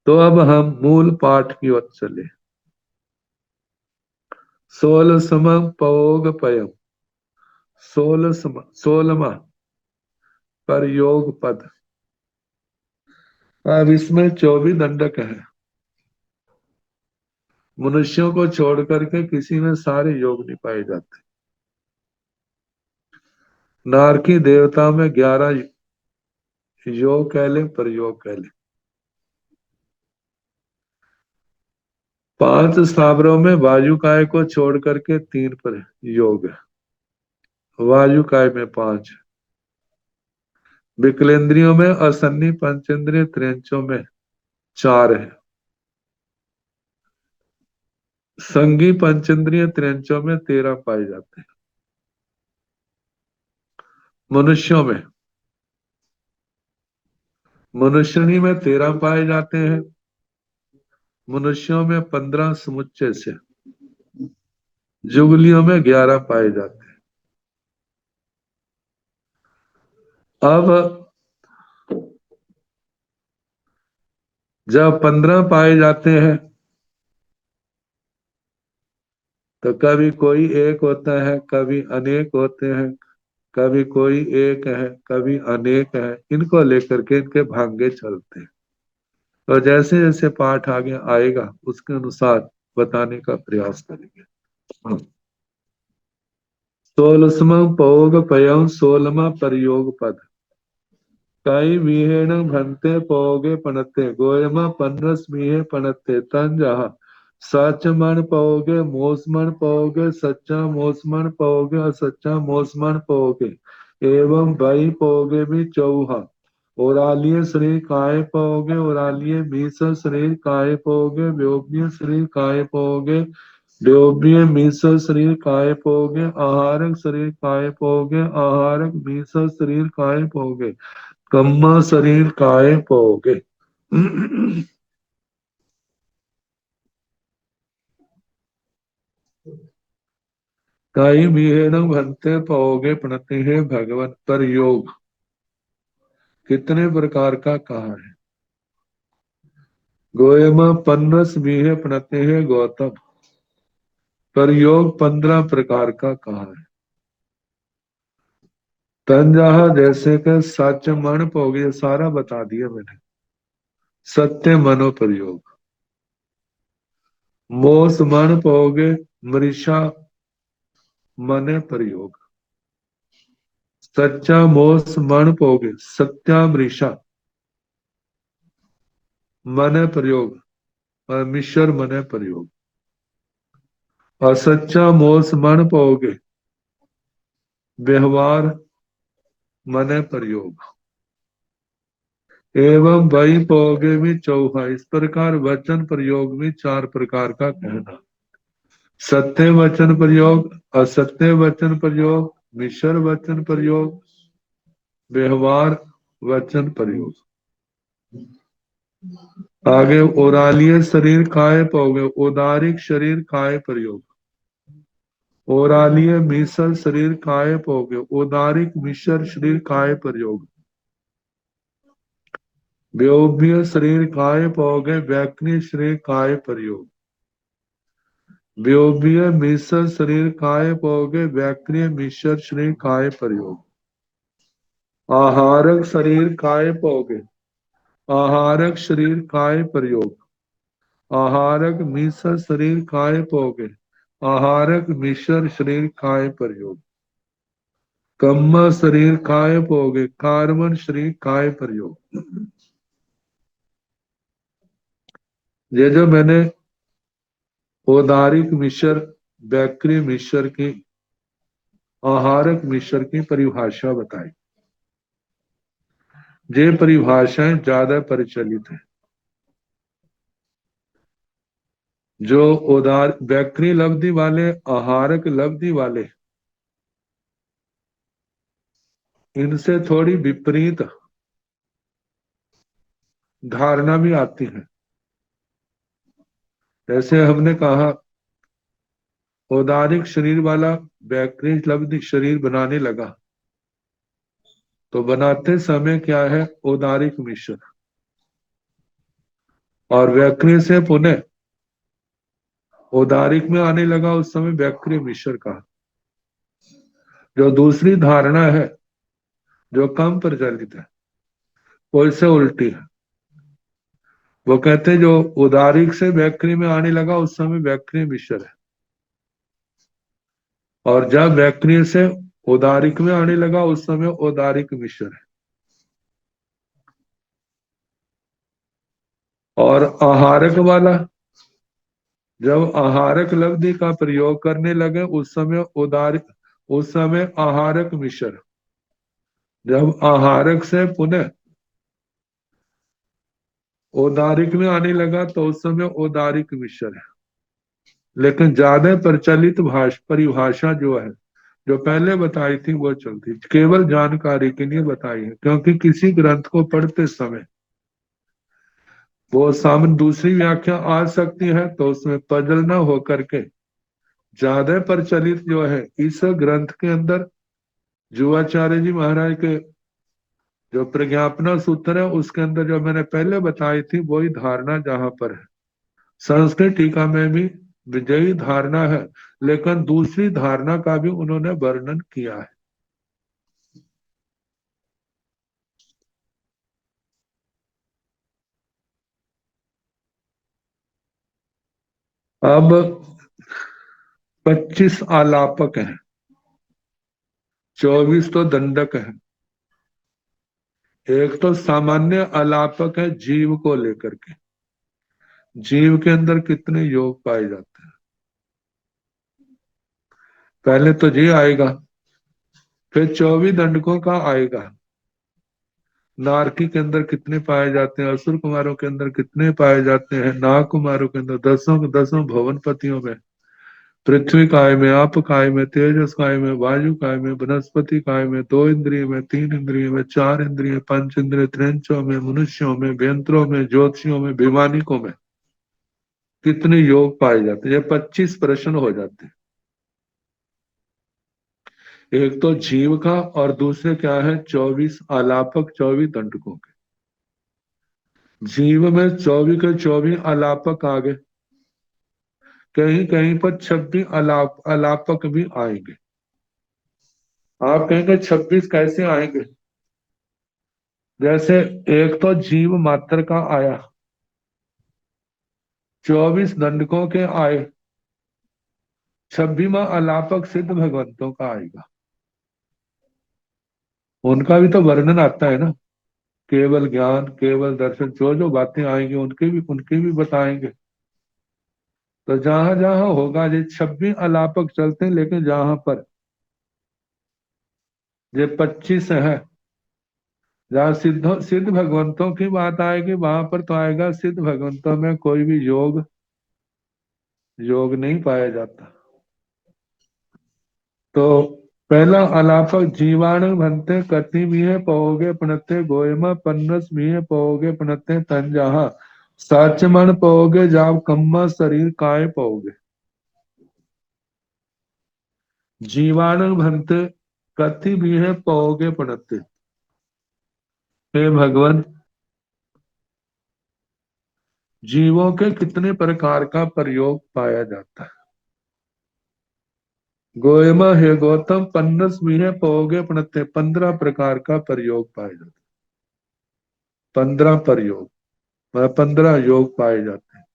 तो अब हम मूल पाठ की ओर चले। सोल सम पयोग पयम, सोलमा पर योग पद। अब इसमें 24 दंडक है। मनुष्यों को छोड़ करके किसी में सारे योग नहीं पाए जाते। नारकी देवता में 11 योग कह ले, प्रयोग कह ले। 5 स्थावरों में वायु काय को छोड़ करके 3 पर योग है। वायु काय में 5, विकलेंद्रियों में असन्नी पंचेंद्रिय त्रियंचों में 4 है, संगी पंचेंद्रिय त्रियंचों में 13 पाए जाते हैं। मनुष्यों में मनुष्यनी में 13 पाए जाते हैं। मनुष्यों में 15 समुच्चय से, जुगलियों में 11 पाए जाते हैं। अब जब 15 पाए जाते हैं तो कभी कोई एक होता है, कभी अनेक होते हैं, कभी कोई एक है, कभी अनेक है। इनको लेकर के इनके भाग्य चलते हैं। तो जैसे जैसे पाठ आगे आएगा उसके अनुसार बताने का प्रयास करेंगे। 16वां पयोग पयम 16वां प्रयोग पद। कई विहेण भंते पोगे पणते गोयमा पन्नस मिहे पणते तन जहा सच मन पोगे मोसमन पोगे सच्चा मोसमन पोगे असच्चा मोसमन पोगे एवं भई पोगे भी चौहा ओरालिय शरीर काय पोगे ओरालिय मीस शरीर काय पोगे व्योम्य शरीर काय पोगे व्योम्य मीस शरीर काय पोगे आहारक शरीर काय पोगे आहारक मीस शरीर काय पोगे कम्मा शरीर काय पोगे। कई विहेण भंते पोगे प्रणति है भगवत पर योग कितने प्रकार का कहा है। गोयमा पन्नस बीहे प्रणति है गौतम पर योग 15 प्रकार का कहा है। तंजाहा जैसे कि सच मन पोगे सारा बता दिया मैंने। सत्य मनो प्रयोग मोस मन पोगे मृषा मने प्रयोग सच्चा मोस मन पोगे सत्यामृषा मने प्रयोग और मिश्र मने प्रयोग और सच्चा मोस मन पोगे व्यवहार मने प्रयोग एवं वही पोगे भी चौहा। इस प्रकार वचन प्रयोग भी 4 प्रकार का कहना। सत्य वचन प्रयोग, असत्य वचन प्रयोग, मिश्र वचन प्रयोग, व्यवहार वचन प्रयोग। आगे ओरालीय शरीर काय पोगे उदारिक शरीर काय प्रयोग ओरालीय मिश्र शरीर काय पोगे उदारिक मिश्र शरीर काय प्रयोग व्योम्य शरीर काय पोगे वैक्नी शरीर काय प्रयोग व्योम्य मिश्र शरीर काय पोगे वैक्नी मिश्र शरीर काय प्रयोग आहारक शरीर काय पोगे आहारक शरीर काय प्रयोग आहारक मिश्र शरीर काय पोगे आहारक मिश्र शरीर काय प्रयोग कम्मा शरीर काय पोगे कार्बन शरीर काय प्रयोग। ये जो मैंने औदारिक मिश्र बैक्री मिश्र की आहारक मिश्र की परिभाषा बताई। ये परिभाषाएं ज्यादा प्रचलित है। जो उदार बैक्री लब्धि वाले आहारक लब्धि वाले इनसे थोड़ी विपरीत धारणा भी आती है। जैसे हमने कहा औदारिक शरीर वाला बैक्री लब्धि शरीर बनाने लगा तो बनाते समय क्या है औदारिक मिश्र और बैक्री से पुनः औदारिक में आने लगा उस समय बैक्री मिश्र का। जो दूसरी धारणा है जो कम प्रचलित है वो इससे उल्टी है। वो कहते जो उदारिक से वैक्री में आने लगा उस समय वैक्री मिश्र है, और जब वैक्री से उदारिक में आने लगा उस समय उदारिक मिश्र है। और आहारक वाला, जब आहारक लब्धि का प्रयोग करने लगे उस समय उदारिक, उस समय आहारक मिश्र। जब आहारक से पुनः औदारिक में आने लगा तो उस समय औदारिक मिश्र है। लेकिन ज्यादा प्रचलित परिभाषा जो है, जो पहले बताई थी वो चलती, केवल जानकारी के लिए बताई है, क्योंकि किसी ग्रंथ को पढ़ते समय वो सामने दूसरी व्याख्या आ सकती है, तो उसमें पजल न होकर के ज्यादा प्रचलित जो है इस ग्रंथ के अंदर, जुवाचार्य जी महाराज के जो प्रज्ञापना सूत्र है उसके अंदर जो मैंने पहले बताई थी वही धारणा जहां पर है। संस्कृत टीका में भी विजयी धारणा है, लेकिन दूसरी धारणा का भी उन्होंने वर्णन किया है। अब 25 आलापक हैं, 24 तो दंडक हैं। एक तो सामान्य आलापक है जीव को लेकर के, जीव के अंदर कितने योग पाए जाते हैं। पहले तो जी आएगा, फिर 24 दंडकों का आएगा। नारकी के अंदर कितने पाए जाते हैं, असुर कुमारों के अंदर कितने पाए जाते हैं, नाग कुमारों के अंदर दसों दसों भवन पतियों में, पृथ्वी काय में, आप काय में, तेजस काय में, वायु काय में, वनस्पति काय में, 2 इंद्रिय में, 3 इंद्रिय में, 4 इंद्रिय, पंच इंद्रिय, त्रिंचों में, मनुष्यों में, व्यंत्रों में, ज्योतिषियों में, वैमानिकों में कितने योग पाए जाते हैं। ये 25 प्रश्न हो जाते हैं। एक तो जीव का और दूसरे क्या है 24 आलापक, 24 दंडकों के। जीव में 24 के 24 आलापक आ गए, कहीं कहीं पर 26 अलापक भी आएंगे। आप कहेंगे 26 कैसे आएंगे? जैसे एक तो जीव मात्र का आया, 24 दंडकों के आए, 26वां अलापक सिद्ध भगवंतों का आएगा। उनका भी तो वर्णन आता है ना, केवल ज्ञान, केवल दर्शन, जो जो बातें आएंगी उनके भी बताएंगे। तो जहां जहां होगा ये 26 अलापक चलते हैं, लेकिन जहां पर ये 25 है, जहाँ सिद्ध भगवंतों की बात आएगी वहां पर तो आएगा सिद्ध भगवंतों में कोई भी योग योग नहीं पाया जाता। तो पहला अलापक जीवाणु बनते कति भी है पहोगे पनते गोयमा पन्नस भी है पहोगे पनते तन जहा साचमण पहोगे जाव कम्मा शरीर काय पहोगे। जीवाणु बनते कति भी है पहोगे पनते। हे भगवान, जीवों के कितने प्रकार का प्रयोग पाया जाता है। गोयमा है गौतम पन्नस भी है पहोगे पनते, 15 प्रकार का प्रयोग पाया जाता है। 15 प्रयोग, 15 योग पाए जाते हैं।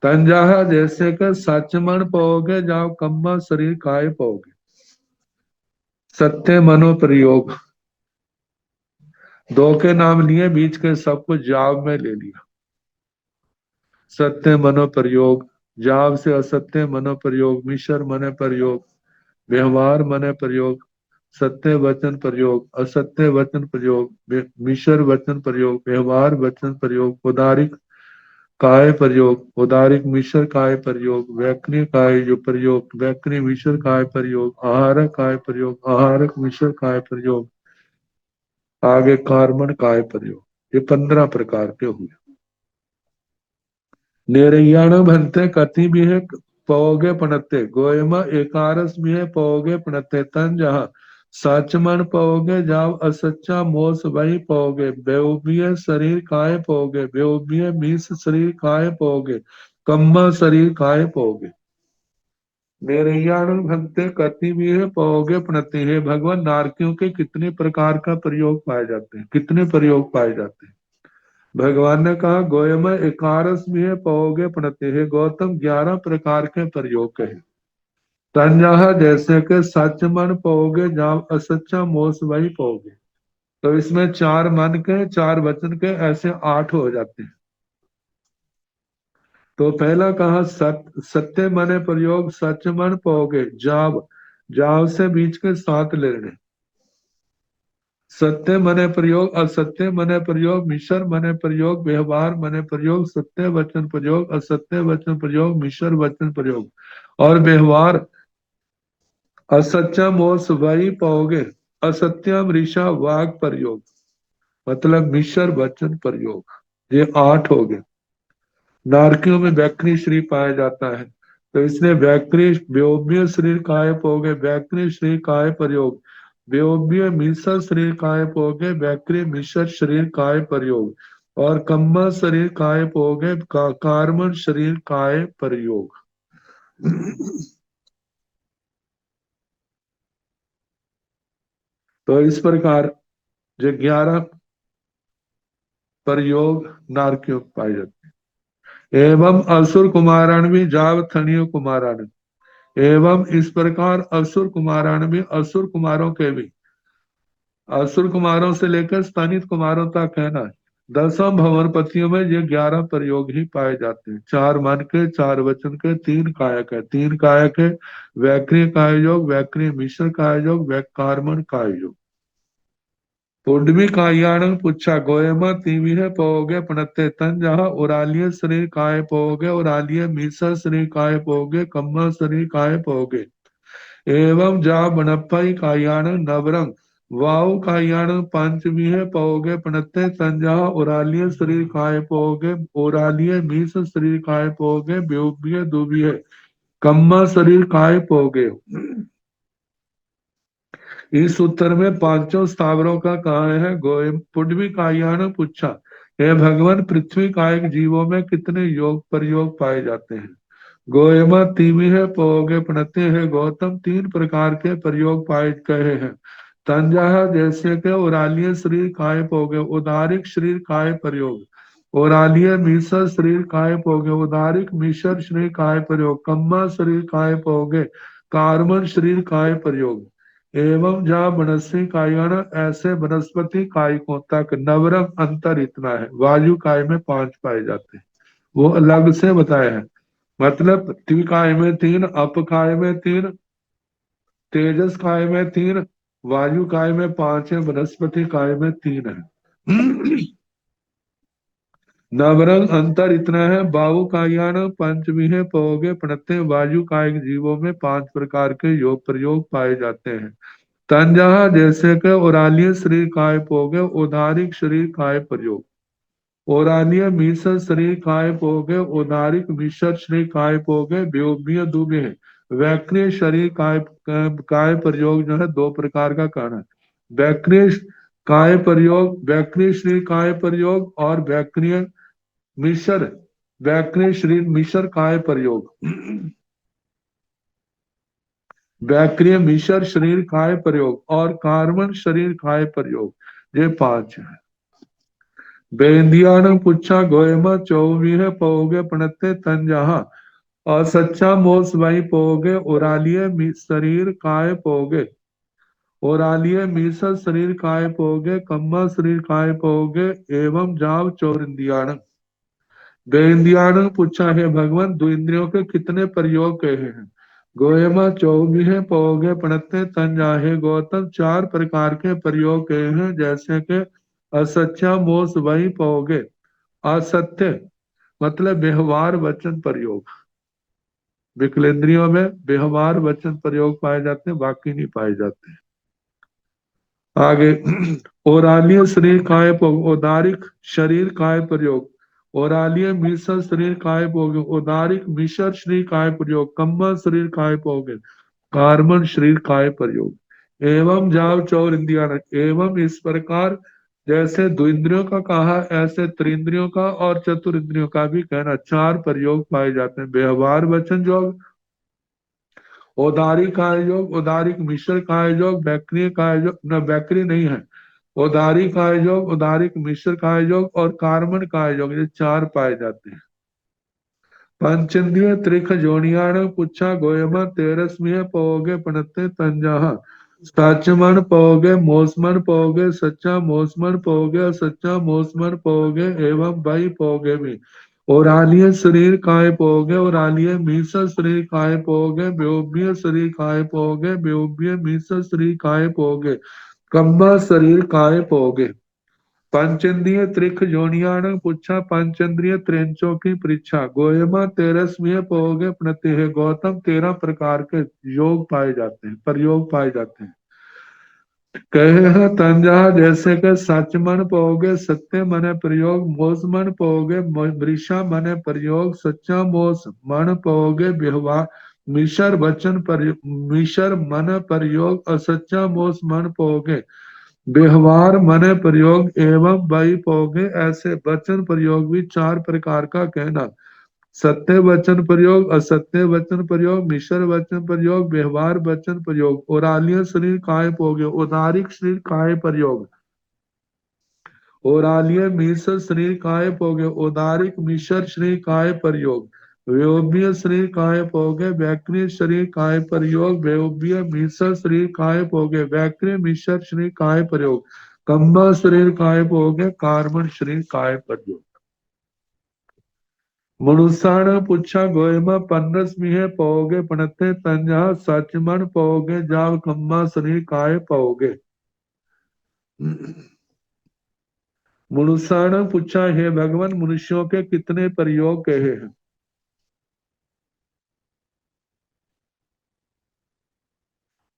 तंजाहा जैसे कर सचमण पाओगे जाओ कम्मा शरीर काय पाओगे। सत्य मनो प्रयोग, दो के नाम लिए बीच के सब कुछ जाव में ले लिया। सत्य मनो प्रयोग, जाव से असत्य मनो प्रयोग, मिश्र मने प्रयोग, व्यवहार मने प्रयोग, सत्य वचन प्रयोग, असत्य वचन प्रयोग, मिश्र वचन प्रयोग, व्यवहार वचन प्रयोग, उदारिक काय प्रयोग, उदारिक मिश्र काय प्रयोग, वैकनी काय जो प्रयोग, वैकनी मिश्र काय प्रयोग, आहारक काय प्रयोग, आहारक मिश्र काय प्रयोग, आगे कार्बन काय प्रयोग। ये 15 प्रकार के हुए। निर्याण भनते कति भी है पौगे पनते गोयमा एकारस भी है पौगे पनते तन जहा साचमन पौगे जाव असच्चा मोस वही पौगे बेउबिय शरीर काय पौगे बेउबिय मीस शरीर काय पौगे कम्मा शरीर काय पौगे। निर्याण भनते कति भी है पौगे पनते। है भगवान, नारकियों के कितने प्रकार का प्रयोग पाए जाते हैं, कितने प्रयोग पाए जाते हैं। भगवान ने कहा गोयम एकारस में पाओगे प्रणते हे गौतम 11 प्रकार के प्रयोग कहे। तंजहा जैसे के सच मन पाओगे जहाँ असच्चा मोस वही पाओगे। तो इसमें 4 मन के 4 वचन के ऐसे 8 हो जाते हैं। तो पहला कहा सत्य मने प्रयोग सच मन पाओगे जाव, जाव से बीच के 7 लेने। सत्य मने प्रयोग असत्य मने प्रयोग मिश्र मने प्रयोग व्यवहार मने प्रयोग सत्य वचन प्रयोग असत्य वचन प्रयोग मिश्र वचन प्रयोग और व्यवहार असत्य मोस वही पाओगे। असत्यम ऋषा वाग प्रयोग मतलब मिश्र वचन प्रयोग। ये 8 हो गए। नारकियों में वैक्री शरीर पाया जाता है तो इसने वैक्री व्योम्य शरीर कायप हो गए वैक्री शरीर काय प्रयोग। व्योम्य मिश्र शरीर कायप हो गए वैक्री मिश्र शरीर काय प्रयोग। और कम्मा शरीर कायप हो गए कार्मण शरीर काय प्रयोग। तो इस प्रकार जो 11 प्रयोग नारकियों पाए जाते हैं। एवं असुर कुमारान भी जाव थनियो कुमारान। एवं इस प्रकार असुर कुमारान भी असुर कुमारों के भी असुर कुमारों से लेकर स्तनित कुमारों तक है ना। 10 भंवरपतियों में ये 11 प्रयोग ही पाए जाते हैं। 4 मन के 4 वचन के 3 कायक है 3 कायक है। वैक्रिय काय योग वैक्रिय मिश्र काय योग वैकारमण काय योग। पुंडवी कायाण पुच्छा गोयमा तीवी है पोगे पणते तन जहा उरालिय शरीर काय पोगे उरालिय मीसा शरीर काय पोगे कम्मा शरीर काय पोगे। एवं जा बनपई कायाण नवरंग वाउ कायाण पंचमी है पोगे पणते तन जहा उरालिय शरीर काय पोगे उरालिय मीस शरीर काय पोगे बेउबिय दुबिय कम्मा शरीर काय पोगे। इस उत्तर में पांचों स्थावरों का कहा है गोयम पुडवी कायान पूछा हे भगवान पृथ्वी कायक जीवों में कितने योग प्रयोग पाए जाते हैं। गोयमा तीवी है पोगे प्रणते है गौतम 3 प्रकार के प्रयोग पाए गए हैं। तंजा जैसे के उरालिय शरीर काय पोगे उदारिक शरीर काय प्रयोग उरालिय मीसर शरीर काय पोगे उदारिक मिश्र शरीर काय प्रयोग कम्मा शरीर काय पोगे कार्बन शरीर काय प्रयोग। एवं जहाँ वनस्पति कायन ऐसे वनस्पति कायकों तक नवरंग अंतर इतना है। वायु काय में 5 पाए जाते हैं वो अलग से बताया है। मतलब पृथ्वी काय में 3 अप काय में 3 तेजस काय में 3 वायु काय में 5 है वनस्पति काय में 3 है। नवरंग अंतर इतना है बाहु कायान पंचमी है पोगे प्रणते वायु कायिक जीवों में 5 प्रकार के योग प्रयोग पाए जाते हैं। तंजहा जैसे के ओरालीय शरीर काय पोगे उदारिक शरीर काय प्रयोग ओरालीय मीसर शरीर काय पोगे उदारिक मिश्र शरीर काय पोगे व्योमीय दुबे वैक्रिय शरीर काय काय प्रयोग जो है 2 प्रकार का कारण है। वैक्रिय काय प्रयोग वैक्रिय शरीर काय प्रयोग और वैक्रिय मिश्र वैक्रिय शरीर मिश्र काय प्रयोग। वैक्रिय मिश्र शरीर काय प्रयोग और कार्बन शरीर काय प्रयोग ये 5 है। बेंदिया ने पूछा गोयमा चौबीह पोगे पणते तंजहा और सच्चा मोस वही पोगे ओरालिय शरीर काय पोगे ओरालिय मीसर शरीर काय पोगे कम्मा शरीर काय पोगे एवं जाव चौरिंदियाण। बेंदियाण पूछा है भगवान 2 इंद्रियों के कितने प्रयोग कहे हैं। गोयमा चौबीह पोगे पणते तंजाहे गौतम 4 प्रकार के प्रयोग कहे हैं जैसे कि असत्य मोस वही पोगे असत्य मतलब व्यवहार वचन प्रयोग। विकलेंद्रियों में व्यवहार वचन प्रयोग पाए जाते हैं बाकी नहीं पाए जाते। आगे ओरालीय शरीर काय पोग उदारिक शरीर काय प्रयोग ओरालीय मिश्र शरीर काय पोगे उदारिक मिश्र शरीर काय प्रयोग कम्मा शरीर काय पोगे कार्बन शरीर काय प्रयोग। एवं जाव चौर इंद्रिया एवं इस प्रकार जैसे 2 इंद्रियों का कहा ऐसे त्रिंद्रियों का और चतुर इंद्रियों का भी कहना 4 प्रयोग पाए जाते हैं। व्यवहार वचन योग औदारिक काय योग औदारिक मिश्र काय योग वैक्रिय काय योग न वैक्रिय नहीं है उदारी काय योग, उदारिक मिश्र काय योग और कार्बन काय योग, ये चार पाए जाते हैं। पंचेंद्रिय त्रिख जोनियाण पुच्छा गोयमा तेरसमिय पोगे पणते तंजाहा साचमन पोगे मोसमन पोगे सच्चा मोसमन पोगे सच्चा मोसमन पोगे एवं भाई पोगे भी ओरालिय शरीर काय पोगे ओरालिय मीसा शरीर काय पोगे बेउबिय शरीर काय पोगे बेउबिय मीसा शरीर काय पोगे कम्बा शरीर काय पोगे पंचेंद्रिय त्रिख जोनियाण पुच्छा पंचेंद्रिय त्रेंचों की परीक्षा गोयमा तेरसवीं पोगे प्रत्यय गौतम 13 प्रकार के योग पाए जाते हैं, प्रयोग पाए जाते हैं। कहे हैं तंजा जैसे कि सच मन पोगे सत्य मने प्रयोग मोस मन पोगे मृषा मने प्रयोग सच्चा मोस मन पोगे व्यवहार मिशर वचन पर मिशर मन प्रयोग असच्चा मोस मन पोगे व्यवहार मने प्रयोग एवं वही पोगे ऐसे वचन प्रयोग भी 4 प्रकार का कहना सत्य वचन प्रयोग असत्य वचन प्रयोग मिश्र वचन प्रयोग व्यवहार वचन प्रयोग ओरालिय शरीर काय पोगे उदारिक शरीर काय प्रयोग ओरालिय मिश्र शरीर काय पोगे उदारिक मिश्र शरीर काय प्रयोग व्योम्य शरीर काय पोगे व्याक्रिय शरीर काय प्रयोग व्योम्य मिश्र शरीर काय पोगे व्याक्रिय मिश्र शरीर काय प्रयोग कम्बा शरीर काय पोगे कार्बन शरीर काय प्रयोग मनुष्याण पुच्छा गोयमा पन्नस मिहे पोगे पणते तंजा सचमन पोगे जाव कम्बा शरीर काय पोगे मनुष्याण पूछा हे भगवान मनुष्यों के कितने प्रयोग कहे हैं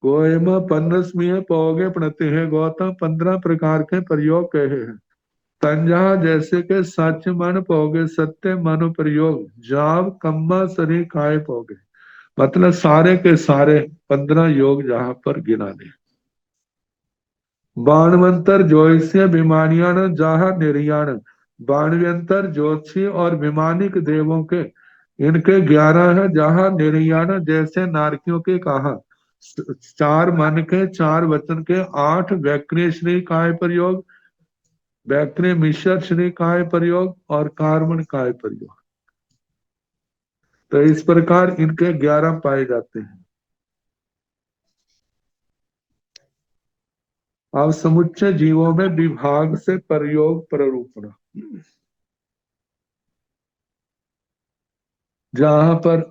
गोयमा पन्नसमीय पोगे पढ़ते हैं गौतम 15 प्रकार के प्रयोग कहे हैं तंजा जैसे के सच मन पोगे सत्य मन प्रयोग जाव कम्मा शरीर काय पोगे मतलब सारे के सारे 15 योग जहां पर गिना दे बाणवंतर ज्योतिष विमानियाण जहां निर्याण बाणव्यंतर ज्योतिषी और विमानिक देवों के इनके 11 है जहां निर्याण जैसे नारकियों के कहा 4 मन के 4 वचन के 8 वैक्रिय श्री काय प्रयोग वैक्रिय मिश्र श्री काय प्रयोग और कार्बन काय प्रयोग तो इस प्रकार इनके 11 पाए जाते हैं। अब समुच्चय जीवों में विभाग से प्रयोग प्ररूपण जहां पर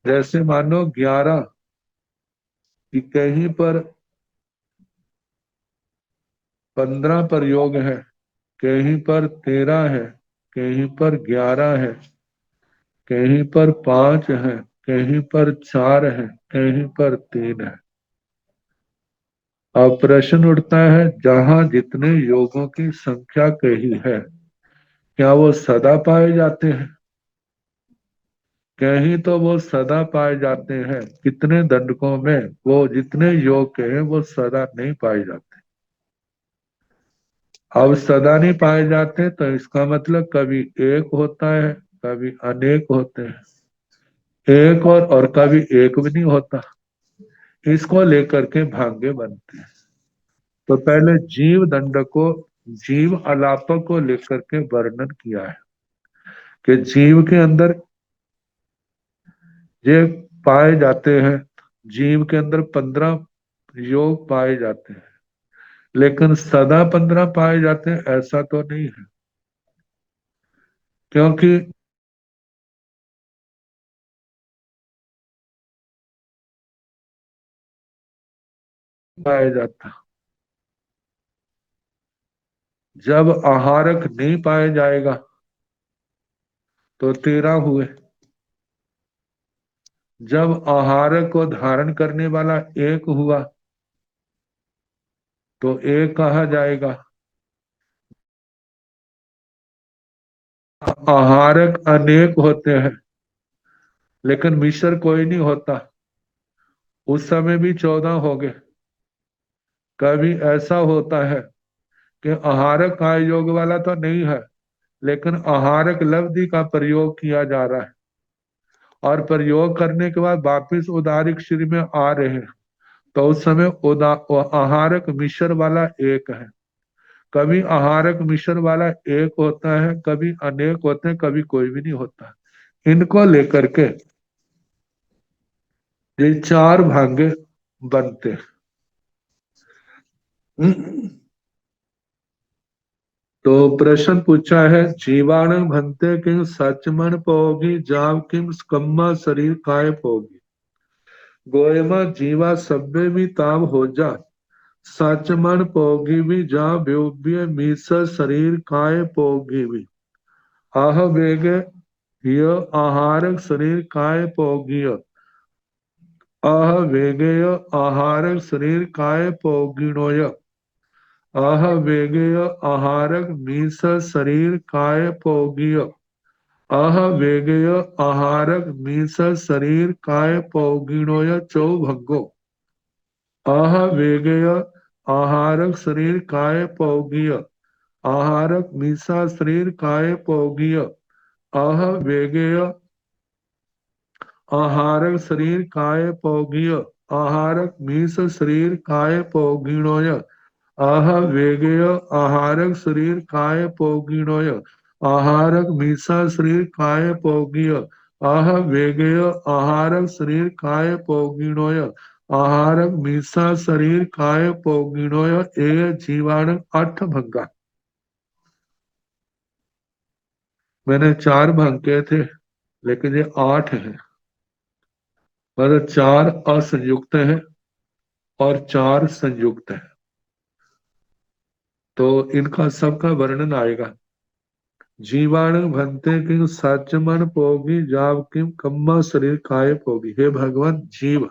जैसे मानो 11 कि कहीं पर 15 प्रयोग है कहीं पर 13 है कहीं पर 11 है कहीं पर 5 है कहीं पर 4 है कहीं पर 3 है। अब प्रश्न उठता है जहां जितने योगों की संख्या कही है क्या वो सदा पाए जाते हैं कहीं तो वो सदा पाए जाते हैं कितने दंडकों में वो जितने योग के हैं वो सदा नहीं पाए जाते। अब सदा नहीं पाए जाते तो इसका मतलब कभी एक होता है कभी अनेक होते हैं एक और कभी एक भी नहीं होता इसको लेकर के भाग्य बनते हैं। तो पहले जीव दंड को जीव अलापक को लेकर के वर्णन किया है कि जीव के अंदर ये पाए जाते हैं जीव के अंदर 15 योग पाए जाते हैं लेकिन सदा 15 पाए जाते हैं ऐसा तो नहीं है क्योंकि पाया जाता जब आहारक नहीं पाया जाएगा तो 13 हुए जब आहारक को धारण करने वाला एक हुआ तो एक कहा जाएगा आहारक अनेक होते हैं लेकिन मिश्र कोई नहीं होता उस समय भी 14 हो गए। कभी ऐसा होता है कि आहारक का योग वाला तो नहीं है लेकिन आहारक लब्धि का प्रयोग किया जा रहा है और प्रयोग करने के बाद वापिस उदारिक श्री में आ रहे हैं तो उस समय आहारक मिश्र वाला एक है। कभी आहारक मिश्र वाला एक होता है, कभी अनेक होते हैं, कभी कोई भी नहीं होता। इनको लेकर के ये चार भांगे बनते हैं। तो प्रश्न पूछा है, जीवाणु भनते किम सचमन पोगी जाव किम कम्मा शरीर काय पोगी। गोयमा जीवा सभ्य भी ताव हो जा, सचमन पोगी भी जा व्योव्य मीस शरीर काय पोगी भी। आह वेगे य आहारक शरीर काय पोगिय। आह वेगेय आहारक शरीर काय पोगिणोय। आह वेगेय आहारक मीस शरीर काय पोगिय। आह वेगेय आहारक मीस शरीर काय पौगिणोय चौभगो। आह वेगेय आहारक शरीर काय पौगिय। आहारक मीसा शरीर काय पौगिय। आह वेगेय आहारक शरीर काय पौगिय। आहारक मीस शरीर काय पौगिणोय। आह वेगेय आहारक शरीर काय पौगिणोय। आहारक मीसा शरीर काय पौगिय। आह वेगेय आहारक शरीर काय पौगिणोय। आहारक मीसा शरीर काय पौगिणोय। ए जीवाणु अठ भंगा। मैंने चार भंग कहे थे, लेकिन ये आठ है। मतलब चार असंयुक्त है और चार संयुक्त है। तो इनका सबका वर्णन आएगा। जीवाणु भनते किम सचमन पोगी जाव किम कम्मा शरीर काय पोगी। हे भगवान, जीव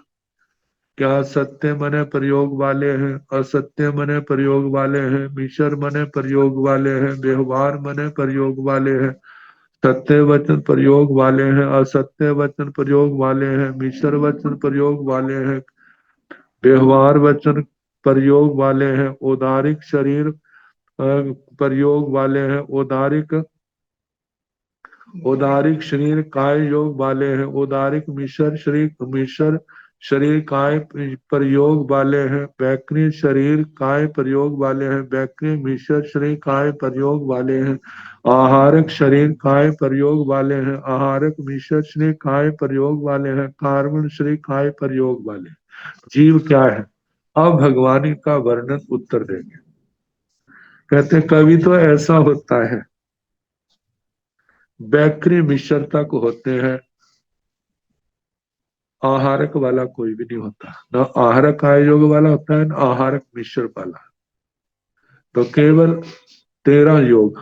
क्या सत्य मने प्रयोग वाले हैं, असत्य मने प्रयोग वाले हैं, मिशर मने प्रयोग वाले हैं, व्यवहार मने प्रयोग वाले हैं, सत्य वचन प्रयोग वाले हैं, असत्य वचन प्रयोग वाले हैं, मिशर वचन प्रयोग वाले हैं, व्यवहार वचन प्रयोग वाले हैं, औदारिक शरीर प्रयोग वाले हैं, औदारिक शरीर काय योग वाले हैं, औदारिक मिश्र शरीर काय प्रयोग वाले हैं, वैक्रिय शरीर काय प्रयोग वाले हैं, वैक्रिय मिश्र शरीर काय प्रयोग वाले हैं, आहारक शरीर काय प्रयोग वाले हैं, आहारक मिश्र शरीर काय प्रयोग वाले हैं, कार्बन शरीर काय प्रयोग वाले हैं। जीव क्या है? अब भगवान का वर्णन उत्तर देंगे। कहते कभी तो ऐसा होता है, बैक्री मिश्रता को होते हैं, आहारक वाला कोई भी नहीं होता। न आहारक आयोग वाला होता है, न आहारक मिश्र वाला। तो केवल 13 योग।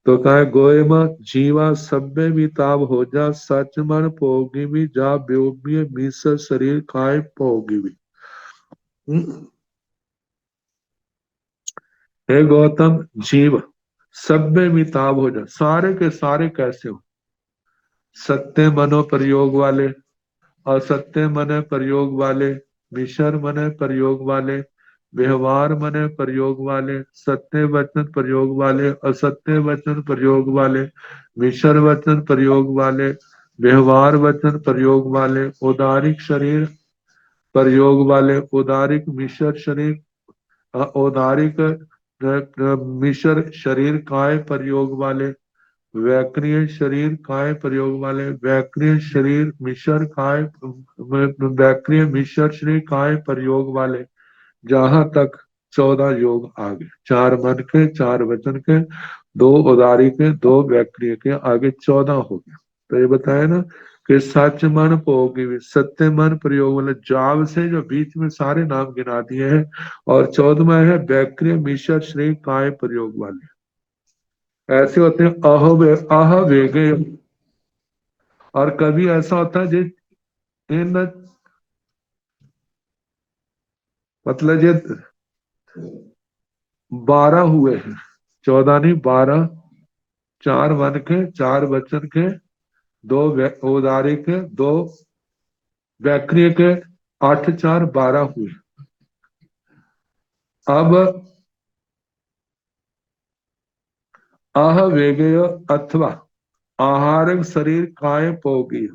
तो कहा गोयम जीवा सभ्य भी ताब हो जा, सच मन पोगी भी जा व्योम्य मिस शरीर काय पोगी भी। हे गौतम, जीव सभ्य भी ताब हो जा, सारे के सारे कैसे हो? सत्य मनो प्रयोग वाले, असत्य मन प्रयोग वाले, मिशर मन प्रयोग वाले, व्यवहार मन प्रयोग वाले, सत्य वचन प्रयोग वाले, असत्य वचन प्रयोग वाले, मिशर वचन प्रयोग वाले, व्यवहार वचन प्रयोग वाले, औदारिक शरीर प्रयोग वाले, औदारिक मिशर शरीर, औदारिक मिशर शरीर काय प्रयोग वाले, वैक्रिय शरीर काय प्रयोग वाले, वैक्रिय शरीर मिश्र काय, वैक्रिय मिश्र शरीर काय प्रयोग वाले। जहां तक 14 योग आ गए, 4 मन के, 4 वचन के, 2 उदारी के, 2 वैक्रिय के, आगे 14 हो गए। तो ये बताया ना कि सच मन पोगी भी, सत्य मन प्रयोग वाले जाव से जो बीच में सारे नाम गिना दिए हैं। और 14वां है वैक्रिय मिश्र शरीर काय प्रयोग वाले। ऐसे होते हैं आह वेगे। और कभी ऐसा होता है जे इन मतलब ये 12 हुए हैं, 14 नहीं 12। 4 मन के, 4 वचन के, 2 औदारी के, 2 वैक्रिय के, 8 4 12 हुए। अब आह वेगेय अथवा आहारक शरीर काय पोगी।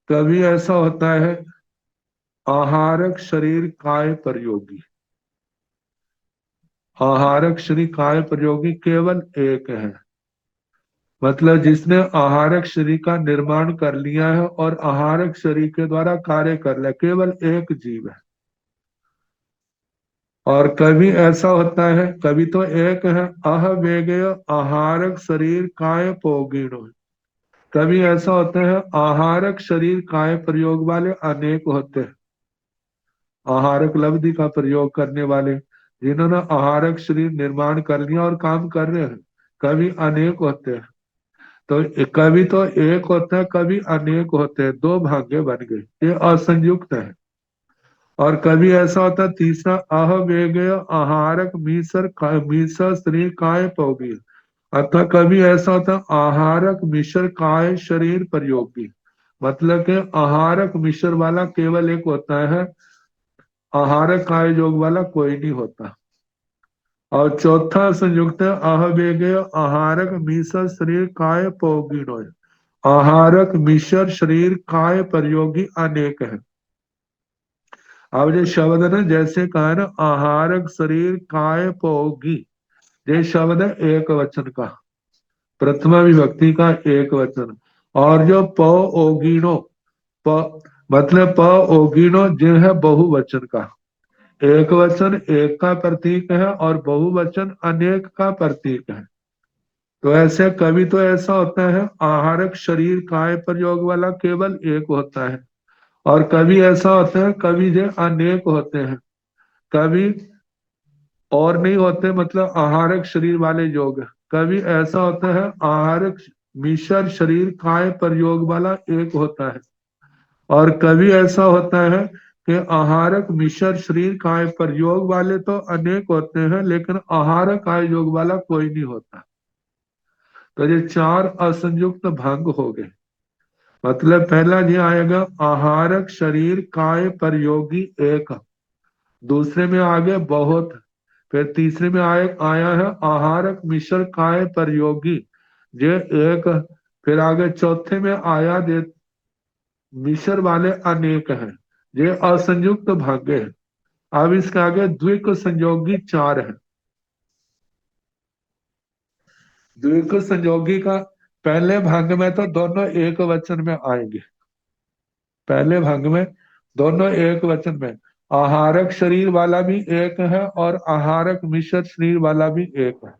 कभी ऐसा होता है आहारक शरीर काय प्रयोगी। आहारक शरीर काय प्रयोगी केवल एक है, मतलब जिसने आहारक शरीर का निर्माण कर लिया है और आहारक शरीर के द्वारा कार्य कर लिया, केवल एक जीव है। और कभी ऐसा होता है, कभी तो एक है, अह वेगय आहारक शरीर काय पोगिणो। कभी ऐसा होता है आहारक शरीर काय प्रयोग वाले अनेक होते हैं, आहारक लब्धि का प्रयोग करने वाले जिन्होंने आहारक शरीर निर्माण कर लिया और काम कर रहे हैं, कभी अनेक होते हैं। तो कभी तो एक होता है, कभी अनेक होते हैं, दो भाग्य बन गए, ये असंयुक्त है। और कभी ऐसा होता है तीसरा, अह वेगय आहारक मीसर शरीर काय पोगी। अतः कभी ऐसा होता है आहारक मिश्र काय शरीर प्रयोगी, मतलब कि आहारक मिश्र वाला केवल एक होता है, आहारक काय योग वाला कोई नहीं होता। और चौथा संयुक्त है अह वेगय आहारक मिश्र शरीर काय पोगिनो। आहारक मिश्र शरीर काय प्रयोगी अनेक है। अब ये शब्द ना जैसे कहा ना आहारक शरीर काय पोगी, ये शब्द है एक वचन का, प्रथमा विभक्ति का एक वचन। और जो प ओगिनो, प मतलब प ओगिनो जो है बहुवचन का, एक वचन एक का प्रतीक है और बहुवचन अनेक का प्रतीक है। तो ऐसे कभी तो ऐसा होता है आहारक शरीर काय प्रयोग वाला केवल एक होता है, और कभी ऐसा होता है कभी जो अनेक होते हैं, कभी और नहीं होते, मतलब आहारक शरीर वाले योग। कभी ऐसा होता है आहारक मिश्र शरीर काय प्रयोग वाला एक होता है, और कभी ऐसा होता है कि आहारक मिश्र शरीर काय प्रयोग वाले तो अनेक होते हैं लेकिन आहारक काय योग वाला कोई नहीं होता। तो ये चार असंयुक्त भंग हो गए। मतलब पहला ये आएगा आहारक शरीर काय प्रयोगी एक, दूसरे में आगे बहुत, फिर तीसरे में आया है आहारक मिश्र काय प्रयोगी ये एक, फिर आगे चौथे में आया दे मिश्र वाले अनेक हैं, ये असंयुक्त भाग्य है। अब इसके आगे द्विक संयोगी चार है। द्विक संयोगी का पहले भाग में तो दोनों एक वचन में आएंगे, पहले भाग में दोनों एक वचन में, आहारक शरीर वाला भी एक है और आहारक मिश्र शरीर वाला भी एक है।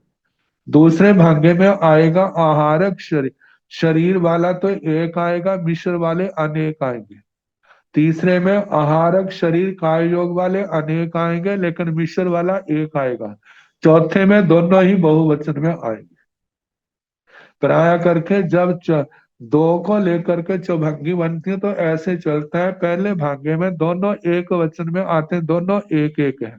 दूसरे भाग्य में आएगा आहारक शरीर शरीर वाला तो एक आएगा, मिश्र वाले अनेक आएंगे। तीसरे में आहारक शरीर काय योग वाले अनेक आएंगे लेकिन मिश्र वाला एक आएगा। चौथे में दोनों ही बहुवचन में आएंगे। प्राय करके जब दो को लेकर के चौभंगी बनती है तो ऐसे चलता है, पहले भाग्य में दोनों एक वचन में आते हैं, दोनों एक एक है।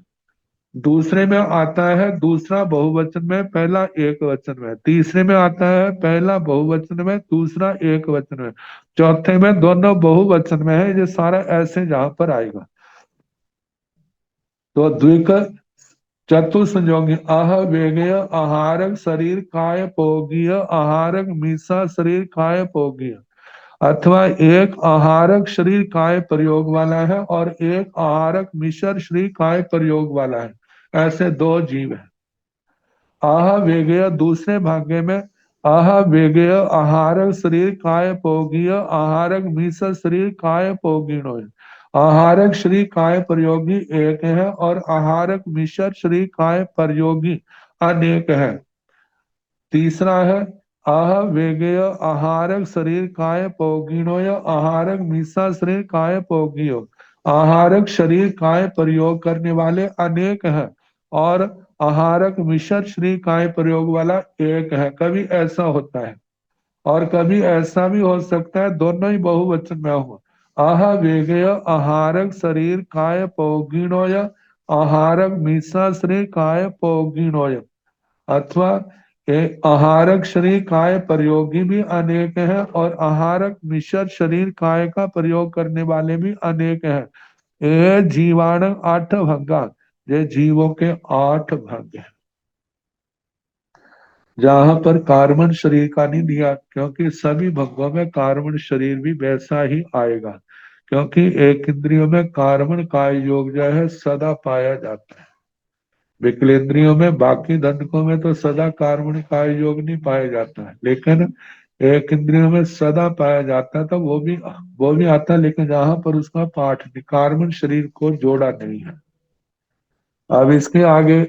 दूसरे में आता है दूसरा बहुवचन में, पहला एक वचन में। तीसरे में आता है पहला बहुवचन में, दूसरा एक वचन में। चौथे में दोनों बहुवचन में है। ये सारा ऐसे जहां पर आएगा तो द्विक चतुसंयोगी आह वेगय आहारक शरीर काय पोगीय आहारक मीसा शरीर काय पोगीय, अथवा एक आहारक शरीर काय प्रयोग वाला है और एक आहारक मिश्र शरीर काय प्रयोग वाला है, ऐसे दो जीव है। आह वेगय दूसरे भाग्य में आह वेगय आहारक शरीर काय पोगीय आहारक मिश्र शरीर काय पोगीणो। आहारक शरीर काय प्रयोगी एक है और आहारक मिश्र शरीर काय प्रयोगी अनेक है। तीसरा है आह वेगय आहारक शरीर काय पोगीणो आहारक मिश्र शरीर काय पोगियो। आहारक शरीर काय प्रयोग करने वाले अनेक हैं और आहारक मिश्र शरीर काय प्रयोग वाला एक है। कभी ऐसा होता है और कभी ऐसा भी हो सकता है दोनों ही बहुवचन में हो। आह वेगय आहारक शरीर काय पोगिणोय आहारक मिश्र शरीर काय पोगिणोय, अथवा आहारक शरीर काय प्रयोगी भी अनेक है और आहारक मिश्र शरीर काय का प्रयोग करने वाले भी अनेक हैं। ये जीवाणु आठ भंगा, ये जीवों के आठ भाग हैं। जहां पर कार्बन शरीर का नहीं दिया क्योंकि सभी भंगों में कार्बन शरीर भी वैसा ही आएगा, क्योंकि एक इंद्रियों में कार्बन काय योग जो है सदा पाया जाता है। विकलेंद्रियों में बाकी दंडकों में तो सदा कार्बन काय योग नहीं पाया जाता है, लेकिन एक इंद्रियों में सदा पाया जाता है, तो वो भी आता है, लेकिन यहाँ पर उसका पाठ नहीं, कार्बन शरीर को जोड़ा नहीं है। अब इसके आगे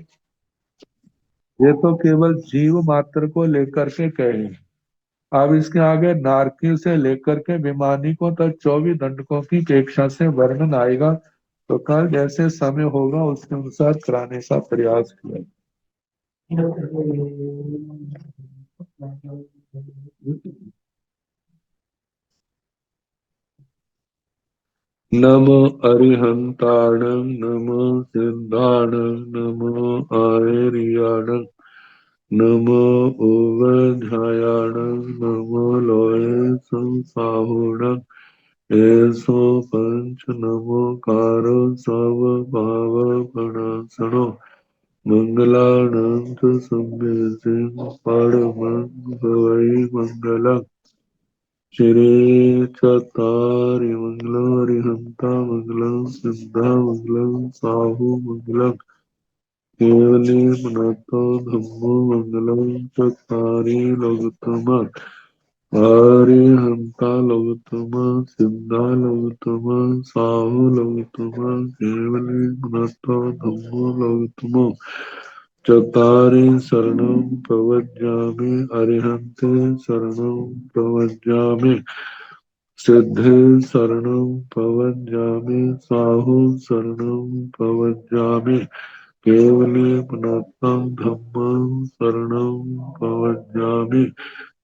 ये तो केवल जीव मात्र को लेकर के कहे। अब इसके आगे नारकी से लेकर के विमानी को तक 24 दंडकों की अपेक्षा से वर्णन आएगा, तो कल जैसे समय होगा उसके अनुसार कराने का प्रयास किया। नमो अरिहंताणं नमो सिद्धाणं नमो आयर्याणं नमो ओवध्यायाणं नमो लोये संसाहुणं एसो पंच नमो कारो सव भाव प्रणसनो मंगलानं च संवेदिं परमं भवै मंगलम् श्री चतारि मंगलम हरिहंता मंगलम सिद्धा मंगलम साहु मंगलम केवली मनातो धम्मो मंगलम चतारि लोकतम हरिहंता लोकतम सिद्धा लोकतम साहु लोकतम केवली मनातो धम्मो लोकतम चतारि शरणं प्रवज्जामि अरिहन्ते शरणं प्रवज्जामि सिद्धि शरणं प्रवज्जामि साहु शरणं प्रवज्जामि केवली पुनः धम्मं शरणं प्रवज्जामि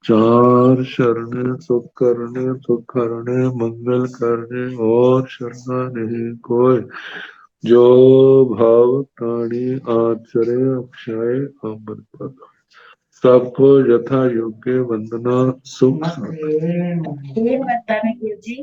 चार शरण सुख करने सुख करने मंगल करने और शरणा नहीं कोई जो भाव प्राणी आचरे अक्षय अमृत। सबको यथा योग्य वंदना सुख शांति। फिर बताने गुरु जी।